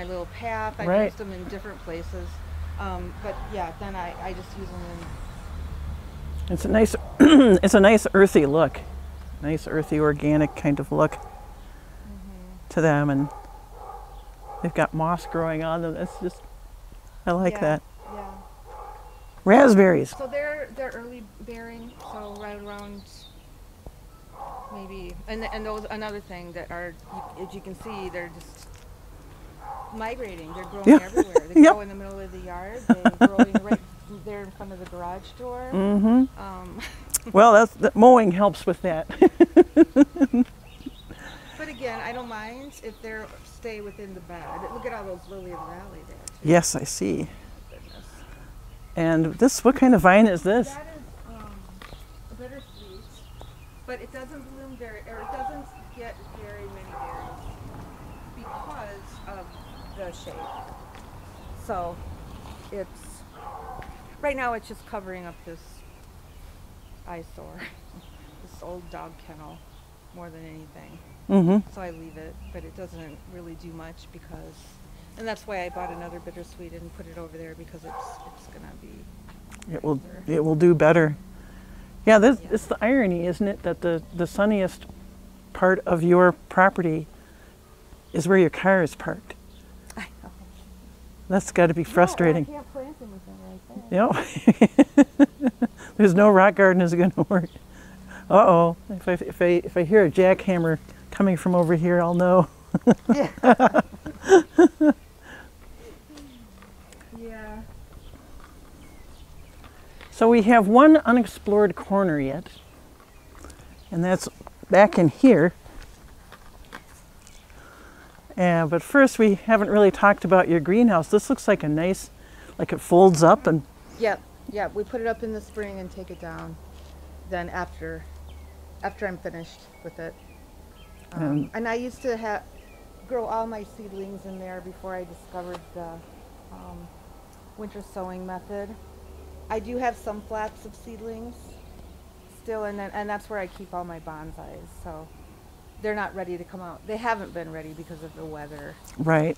Speaker 2: little path. I used them in different places, but yeah, then I just use them in.
Speaker 1: It's a nice, it's a nice earthy look, nice earthy organic kind of look to them, and they've got moss growing on them. That's just, I like that.
Speaker 2: Yeah.
Speaker 1: Raspberries.
Speaker 2: So they're early bearing, so right around maybe, and those another thing that are, as you can see, they're just migrating. They're growing everywhere. They grow in the middle of the yard. They grow right there in front of the garage door.
Speaker 1: Well, that mowing helps with that.
Speaker 2: But again, I don't mind if they stay within the bed. Look at all those lily of the valley there. Too.
Speaker 1: Yes, I see. Goodness. And this, what kind of vine is this?
Speaker 2: That is a bittersweet, but it doesn't bloom it doesn't get very many berries because of the shape. So right now it's just covering up this eyesore, this old dog kennel, more than anything. So I leave it, but it doesn't really do much and that's why I bought another bittersweet and put it over there, because it's gonna be.
Speaker 1: It will do better. Yeah, it's the irony, isn't it, that the sunniest part of your property is where your car is parked.
Speaker 2: I know.
Speaker 1: That's got to be frustrating.
Speaker 2: Yeah, I can't plant anything right there.
Speaker 1: Yep. There's no rock garden is going to work. Uh-oh. If I hear a jackhammer coming from over here, I'll know.
Speaker 2: Yeah. Yeah.
Speaker 1: So we have one unexplored corner yet, and that's back in here. But first, we haven't really talked about your greenhouse. This looks like a nice, like it folds up and...
Speaker 2: Yep. Yeah, we put it up in the spring and take it down. Then after I'm finished with it. And I used to grow all my seedlings in there before I discovered the winter sowing method. I do have some flats of seedlings still, and that's where I keep all my bonsais. So they're not ready to come out. They haven't been ready because of the weather.
Speaker 1: Right.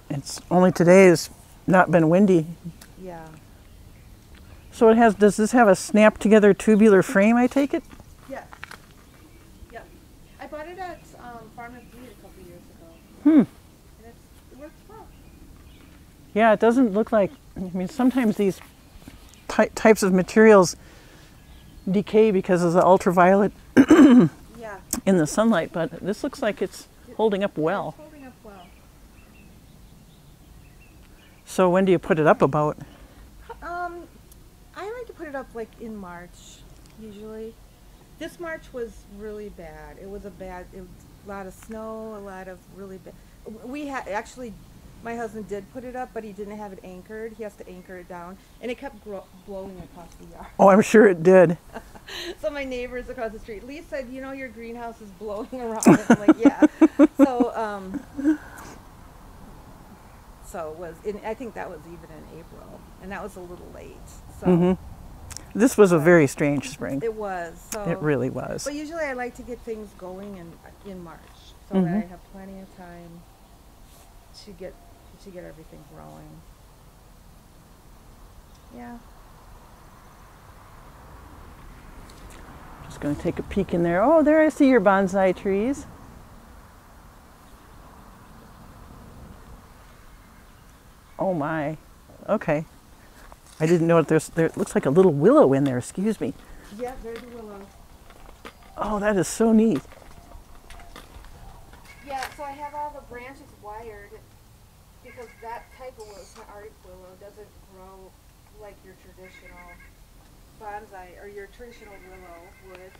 Speaker 1: It's only today has not been windy.
Speaker 2: Yeah.
Speaker 1: So does this have a snap together tubular frame, I take it?
Speaker 2: Yeah. Yeah. I bought it at Farmer's Feed a couple years ago.
Speaker 1: And
Speaker 2: it works well.
Speaker 1: Yeah, it doesn't look like, I mean, sometimes these types of materials decay because of the ultraviolet
Speaker 2: Yeah.
Speaker 1: in the sunlight, but this looks like it's holding up well.
Speaker 2: It's holding up well.
Speaker 1: So when do you put it up about?
Speaker 2: I like to put it up like in March, usually. This March was really bad. It was a lot of snow, a lot of really bad. Actually, my husband did put it up, but he didn't have it anchored. He has to anchor it down, and it kept blowing across the yard.
Speaker 1: Oh, I'm sure it did.
Speaker 2: So my neighbors across the street, Lisa said, you know, your greenhouse is blowing around. I'm like, yeah. So it was. I think that was even in April, and that was a little late. So
Speaker 1: This was a very strange spring.
Speaker 2: it was. So
Speaker 1: It really was.
Speaker 2: But usually I like to get things going in March, so that I have plenty of time to get everything growing. Yeah.
Speaker 1: Just going to take a peek in there. Oh, there I see your bonsai trees. Oh my. Okay. I didn't know there looks like a little willow in there, excuse me.
Speaker 2: Yeah, there's a willow.
Speaker 1: Oh, that is so neat.
Speaker 2: Yeah, so I have all the branches wired because that type of Arctic willow doesn't grow like your traditional bonsai or your traditional willow would.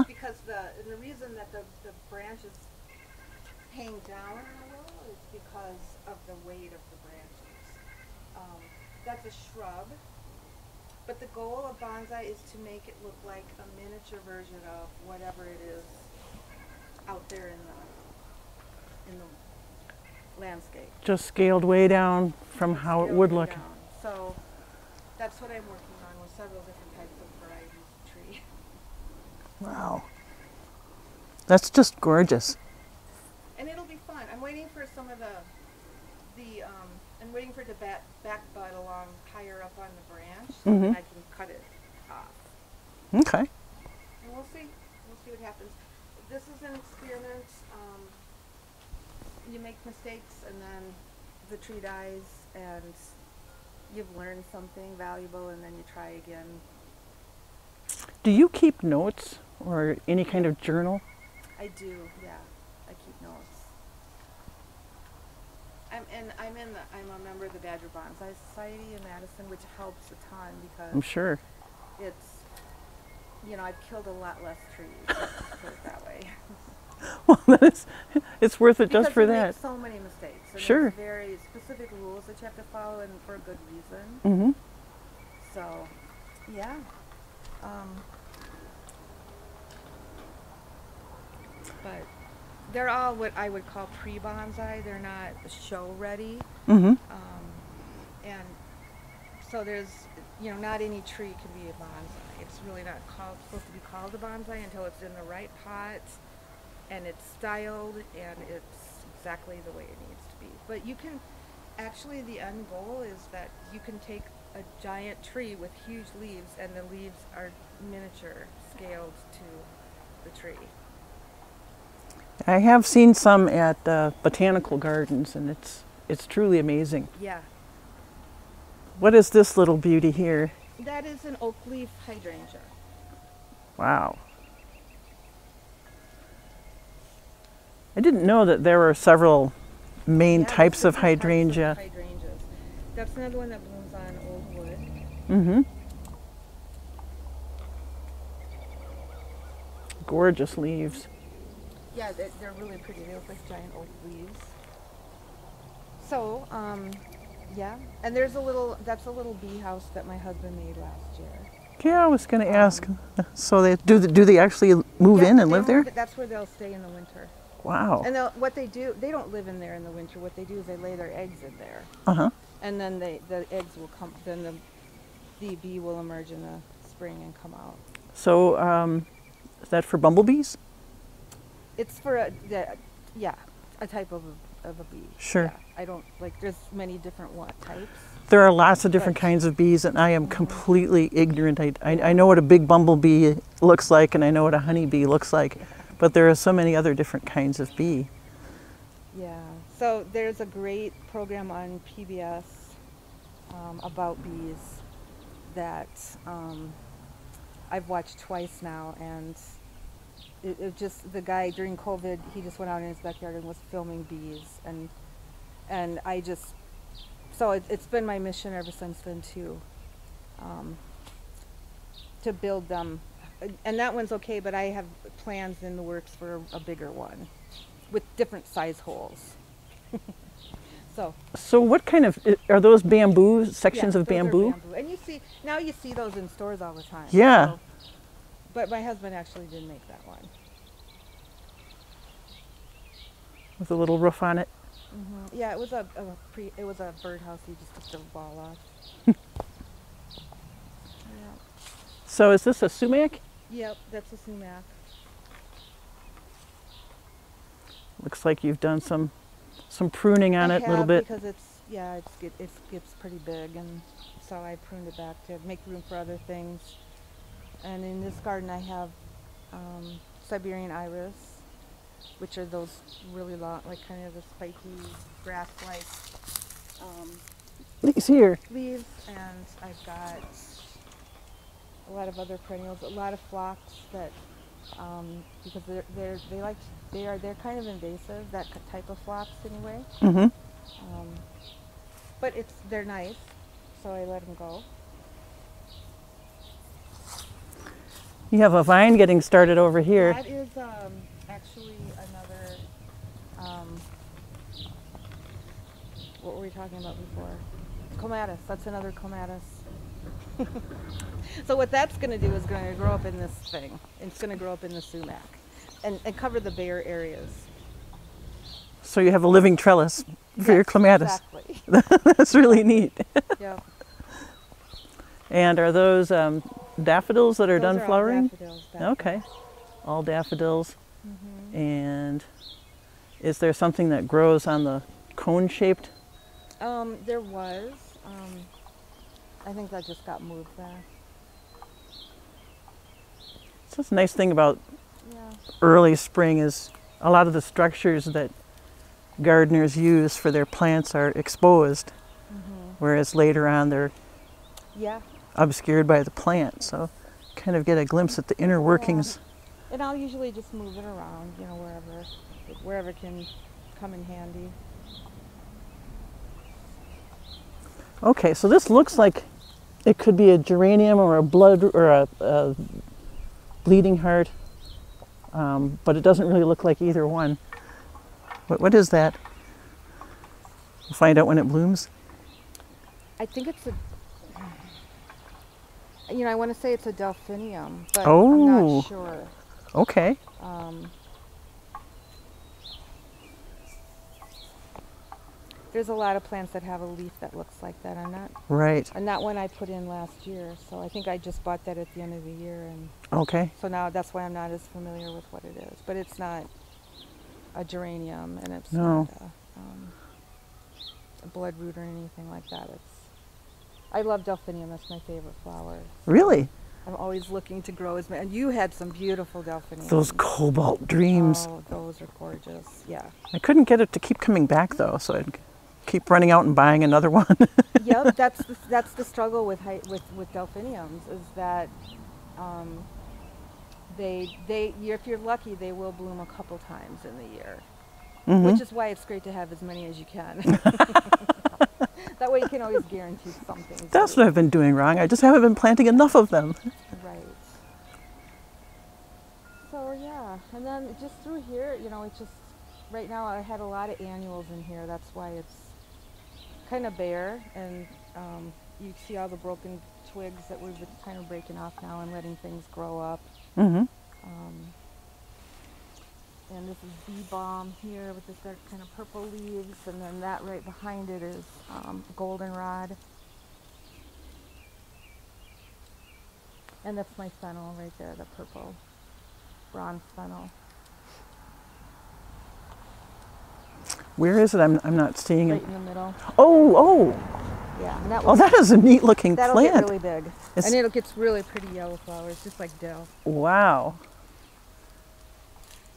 Speaker 2: Because the reason that the branches hang down in the willow is because of the weight of the branches. That's a shrub, but the goal of bonsai is to make it look like a miniature version of whatever it is out there in the landscape.
Speaker 1: Just scaled way down from how it would look.
Speaker 2: Down. So that's what I'm working on with several different types of varieties of tree.
Speaker 1: Wow. That's just gorgeous.
Speaker 2: And it'll be fun. I'm waiting for some of I'm waiting for it to back bud along higher up on the branch, so then I can cut it off.
Speaker 1: Okay.
Speaker 2: And we'll see. We'll see what happens. This is an experiment. You make mistakes, and then the tree dies, and you've learned something valuable, and then you try again.
Speaker 1: Do you keep notes or any kind of journal?
Speaker 2: I do, yeah. I keep notes. I'm a member of the Badger Bonsai Society in Madison, which helps a ton because
Speaker 1: I'm sure.
Speaker 2: It's, I've killed a lot less trees, let's put it that way.
Speaker 1: Well, it's worth it
Speaker 2: because
Speaker 1: just for
Speaker 2: you
Speaker 1: that.
Speaker 2: make so many mistakes. And
Speaker 1: Sure.
Speaker 2: There's very specific rules that you have to follow, and for a good reason. So, yeah. But they're all what I would call pre-bonsai. They're not show ready. And so there's, not any tree can be a bonsai. It's really not supposed to be called a bonsai until it's in the right pot and it's styled and it's exactly the way it needs to be. But you can, actually the end goal is that you can take a giant tree with huge leaves and the leaves are miniature scaled to the tree.
Speaker 1: I have seen some at botanical gardens, and it's truly amazing.
Speaker 2: Yeah.
Speaker 1: What is this little beauty here?
Speaker 2: That is an oak leaf hydrangea.
Speaker 1: Wow. I didn't know that there were several main types of hydrangea.
Speaker 2: Hydrangeas. That's another one that blooms on old wood.
Speaker 1: Mm-hmm. Gorgeous leaves.
Speaker 2: Yeah, they're really pretty. They look like giant oak leaves. So, yeah. And that's a little bee house that my husband made last year.
Speaker 1: Yeah, I was going to ask. So they do they actually move in and live there?
Speaker 2: That's where they'll stay in the winter.
Speaker 1: Wow.
Speaker 2: And what they do, they don't live in there in the winter. What they do is they lay their eggs in there.
Speaker 1: Uh-huh.
Speaker 2: And then the eggs will come, then the bee will emerge in the spring and come out.
Speaker 1: So, is that for bumblebees?
Speaker 2: It's for a type of a bee.
Speaker 1: Sure.
Speaker 2: Yeah. I don't, there's many different types.
Speaker 1: There are lots of different kinds of bees, and I am completely ignorant. I know what a big bumblebee looks like, and I know what a honeybee looks like, but there are so many other different kinds of bee.
Speaker 2: Yeah. So there's a great program on PBS about bees that I've watched twice now, and it just, the guy during COVID, he just went out in his backyard and was filming bees, and I just, so it's been my mission ever since then to build them, and that one's okay, but I have plans in the works for a bigger one with different size holes. So
Speaker 1: what kind of, are those bamboo, sections of
Speaker 2: those are
Speaker 1: bamboo?
Speaker 2: And you see those in stores all the time.
Speaker 1: Yeah.
Speaker 2: So, but my husband actually did make that one.
Speaker 1: With a little roof on it?
Speaker 2: Mm-hmm. Yeah, it was a birdhouse. He just took the wall off. Yeah.
Speaker 1: So is this a sumac?
Speaker 2: Yep, that's a sumac.
Speaker 1: Looks like you've done some pruning on it a little bit.
Speaker 2: Because it gets pretty big, and so I pruned it back to make room for other things. And in this garden I have Siberian iris, which are those really long, kind of the spiky grass-like
Speaker 1: leaves.
Speaker 2: And I've got a lot of other perennials, a lot of phlox that because they're kind of invasive, that type of phlox anyway.
Speaker 1: Mm-hmm.
Speaker 2: But they're nice, so I let them go.
Speaker 1: You have a vine getting started over here.
Speaker 2: That is actually another, what were we talking about before? Clematis. That's another clematis. So what that's going to do is going to grow up in this thing. It's going to grow up in the sumac and cover the bare areas.
Speaker 1: So you have a living trellis for your clematis.
Speaker 2: Exactly.
Speaker 1: That's really neat.
Speaker 2: Yeah.
Speaker 1: And are those daffodils that are
Speaker 2: Those
Speaker 1: done
Speaker 2: are
Speaker 1: flowering?
Speaker 2: all daffodils.
Speaker 1: Okay. All daffodils.
Speaker 2: Mm-hmm.
Speaker 1: And is there something that grows on the cone-shaped?
Speaker 2: There was. I think that just got moved there.
Speaker 1: So that's a nice thing about
Speaker 2: Yeah.
Speaker 1: early spring is a lot of the structures that gardeners use for their plants are exposed, whereas later on they're obscured by the plant. So kind of get a glimpse at the inner workings.
Speaker 2: And I'll usually just move it around, wherever it can come in handy.
Speaker 1: Okay, so this looks like it could be a geranium or a blood or a bleeding heart, but it doesn't really look like either one. What is that? We'll find out when it blooms.
Speaker 2: I think it's I want to say it's a delphinium, but
Speaker 1: Oh.
Speaker 2: I'm not sure.
Speaker 1: Okay.
Speaker 2: There's a lot of plants that have a leaf that looks like that.
Speaker 1: Right.
Speaker 2: And that one I put in last year, so I think I just bought that at the end of the year, and
Speaker 1: Okay.
Speaker 2: so now that's why I'm not as familiar with what it is. But it's not a geranium, and it's not a bloodroot or anything like that. I love delphinium. That's my favorite flower.
Speaker 1: Really?
Speaker 2: I'm always looking to grow as many. And you had some beautiful delphiniums.
Speaker 1: Those cobalt dreams.
Speaker 2: Oh, those are gorgeous. Yeah.
Speaker 1: I couldn't get it to keep coming back though, so I'd keep running out and buying another one.
Speaker 2: Yep, that's the struggle with delphiniums, is that if you're lucky, they will bloom a couple times in the year, which is why it's great to have as many as you can. That way you can always guarantee something.
Speaker 1: That's what I've been doing wrong. I just haven't been planting enough of them.
Speaker 2: Right. So yeah, and then just through here, you know, it's just, right now I had a lot of annuals in here. That's why it's kind of bare, and you see all the broken twigs that we've been kind of breaking off now and letting things grow up. And this is bee balm here with this dark kind of purple leaves, and then that right behind it is goldenrod. And that's my fennel right there, the purple bronze fennel.
Speaker 1: Where is it? I'm not seeing it.
Speaker 2: Right in the middle.
Speaker 1: Oh!
Speaker 2: Yeah. And that
Speaker 1: Oh, that is a neat looking
Speaker 2: that'll
Speaker 1: plant.
Speaker 2: get really big. And it gets really pretty yellow flowers, just like dill.
Speaker 1: Wow.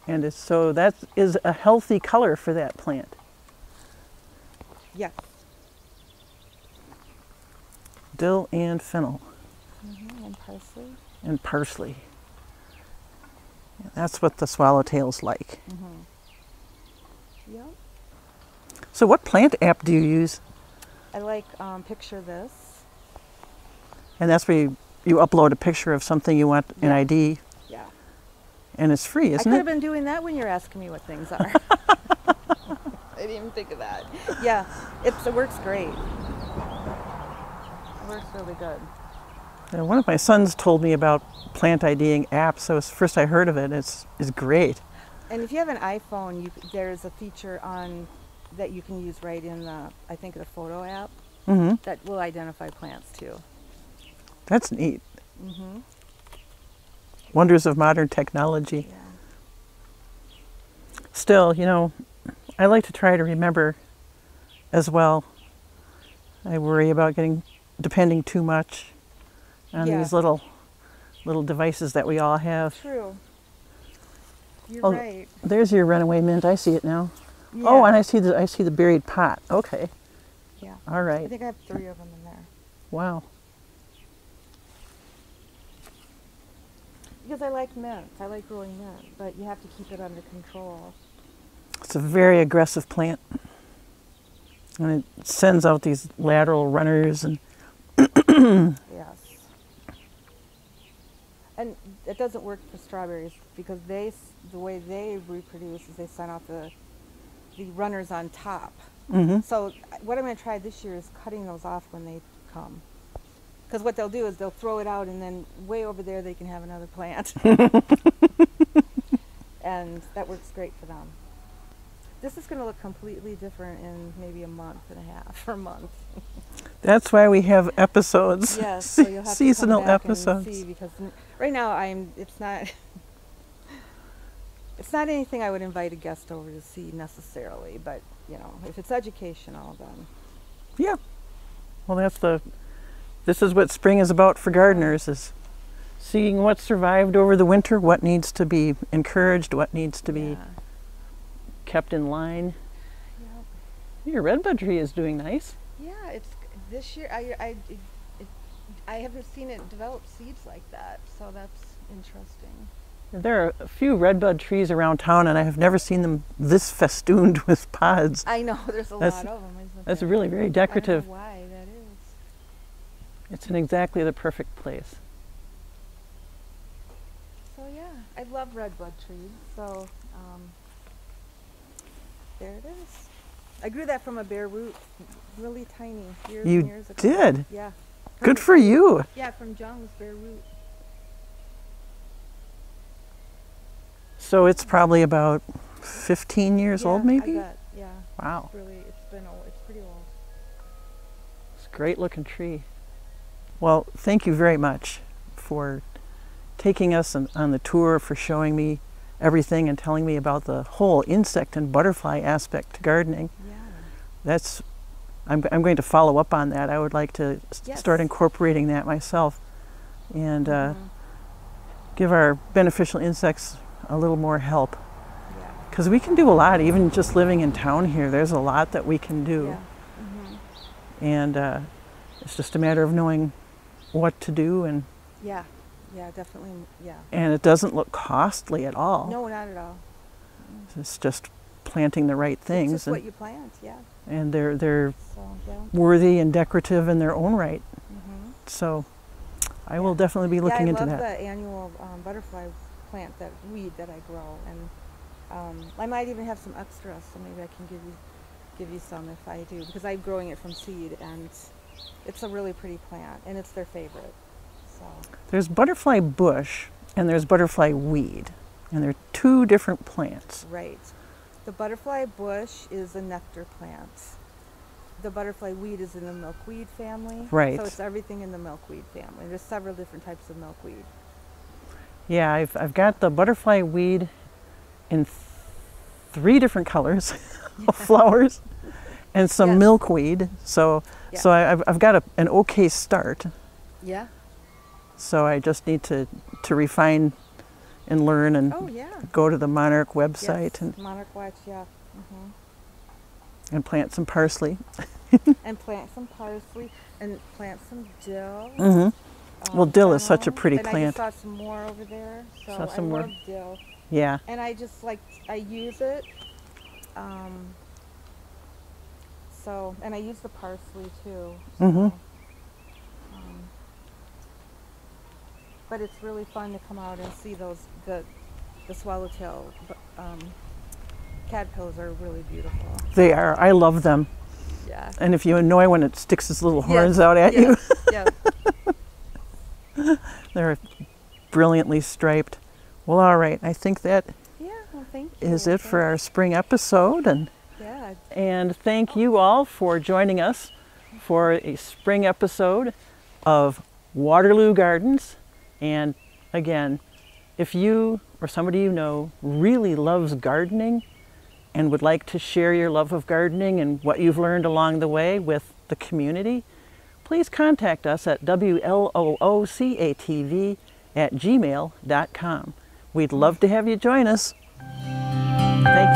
Speaker 1: And so that is a healthy color for that plant.
Speaker 2: Yes.
Speaker 1: Dill and fennel.
Speaker 2: And parsley.
Speaker 1: And parsley. Yeah, that's what the swallowtail's like.
Speaker 2: Yep.
Speaker 1: So what plant app do you use?
Speaker 2: I like Picture This.
Speaker 1: And that's where you upload a picture of something you want an ID.
Speaker 2: Yeah.
Speaker 1: And it's free, isn't
Speaker 2: I could
Speaker 1: it?
Speaker 2: have been doing that when you're asking me what things are. I didn't even think of that. Yeah, it works great. It works really good.
Speaker 1: One of my sons told me about plant IDing apps, so it's first I heard of it. It's great.
Speaker 2: And if you have an iPhone, there's a feature on that you can use right in the, I think, the photo app that will identify plants too.
Speaker 1: That's neat. Wonders of modern technology.
Speaker 2: Yeah.
Speaker 1: Still, you know, I like to try to remember as well. I worry about depending too much on these little devices that we all have.
Speaker 2: True. You're right.
Speaker 1: There's your runaway mint. I see it now.
Speaker 2: Yeah.
Speaker 1: Oh, and I see the buried pot. Okay.
Speaker 2: Yeah.
Speaker 1: All right.
Speaker 2: I think I have 3 of them in there.
Speaker 1: Wow.
Speaker 2: Because I like mint. I like growing mint, but you have to keep it under control.
Speaker 1: It's a very aggressive plant. And it sends out these lateral runners and
Speaker 2: Yes. And it doesn't work for strawberries because the way they reproduce is they send out the runners on top. So what I'm going to try this year is cutting those off when they come. Because what they'll do is they'll throw it out, and then way over there they can have another plant. And that works great for them. This is going to look completely different in maybe a month and a half or a month.
Speaker 1: that's why we have episodes.
Speaker 2: Yes, so you'll have
Speaker 1: seasonal
Speaker 2: to come back
Speaker 1: episodes.
Speaker 2: and see, because right now it's not anything I would invite a guest over to see necessarily, but you know, if it's educational, then
Speaker 1: Yeah. Well, this is what spring is about for gardeners, is seeing what survived over the winter, what needs to be encouraged, what needs to be kept in line.
Speaker 2: Yep.
Speaker 1: Your redbud tree is doing nice.
Speaker 2: Yeah, it's this year. I haven't seen it develop seeds like that, so that's interesting.
Speaker 1: There are a few redbud trees around town, and I have never seen them this festooned with pods.
Speaker 2: I know, there's a lot of them, isn't there?
Speaker 1: That's really very decorative.
Speaker 2: I don't know why that is.
Speaker 1: It's in exactly the perfect place.
Speaker 2: So yeah, I love redbud trees. So there it is. I grew that from a bare root, really tiny, years and years ago.
Speaker 1: You did?
Speaker 2: Yeah.
Speaker 1: Good for you.
Speaker 2: Yeah, from Jung's bare root.
Speaker 1: So it's probably about 15 years old, maybe?
Speaker 2: I bet, yeah.
Speaker 1: Wow.
Speaker 2: It's been old. It's pretty old.
Speaker 1: It's a great looking tree. Well, thank you very much for taking us on the tour, for showing me everything and telling me about the whole insect and butterfly aspect to gardening.
Speaker 2: Yeah.
Speaker 1: I'm going to follow up on that. I would like to start incorporating that myself. and give our beneficial insects a little more help. Because we can do a lot, even just living in town here. There's a lot that we can do. And it's just a matter of knowing what to do. And
Speaker 2: yeah, definitely,
Speaker 1: and it doesn't look costly at all.
Speaker 2: No, not at all.
Speaker 1: It's just planting the right things.
Speaker 2: It's just what you plant,
Speaker 1: And they're
Speaker 2: so,
Speaker 1: worthy and decorative in their own right. So I will definitely be looking into that.
Speaker 2: I love the annual butterfly plant, that weed that I grow, and I might even have some extra, so maybe I can give you some if I do, because I'm growing it from seed, and it's a really pretty plant, and it's their favorite. So
Speaker 1: there's butterfly bush and there's butterfly weed, and they're two different plants.
Speaker 2: Right. The butterfly bush is a nectar plant. The butterfly weed is in the milkweed family.
Speaker 1: Right.
Speaker 2: So it's everything in the milkweed family. There's several different types of milkweed.
Speaker 1: Yeah, I've got the butterfly weed in 3 different colors of flowers, and some milkweed. So I've got an okay start.
Speaker 2: Yeah.
Speaker 1: So I just need to refine and learn and go to the Monarch website and
Speaker 2: Monarch Watch,
Speaker 1: and plant some parsley.
Speaker 2: And plant some parsley and plant some dill.
Speaker 1: Well, dill is such a pretty
Speaker 2: and
Speaker 1: plant.
Speaker 2: I just saw some more over there. So
Speaker 1: Saw some
Speaker 2: I
Speaker 1: more.
Speaker 2: love dill.
Speaker 1: Yeah.
Speaker 2: And I just I use it. So, and I use the parsley too. So, but it's really fun to come out and see the swallowtail caterpillars are really beautiful.
Speaker 1: They are. I love them.
Speaker 2: Yeah.
Speaker 1: And if you annoy when it sticks its little horns out at you.
Speaker 2: Yeah.
Speaker 1: They're brilliantly striped. Well, all right. I think that
Speaker 2: thank you.
Speaker 1: is it for our spring episode. And thank you all for joining us for a spring episode of Waterloo Gardens. And again, if you or somebody you know really loves gardening and would like to share your love of gardening and what you've learned along the way with the community, please contact us at WLOOCATV@gmail.com. We'd love to have you join us. Thank you.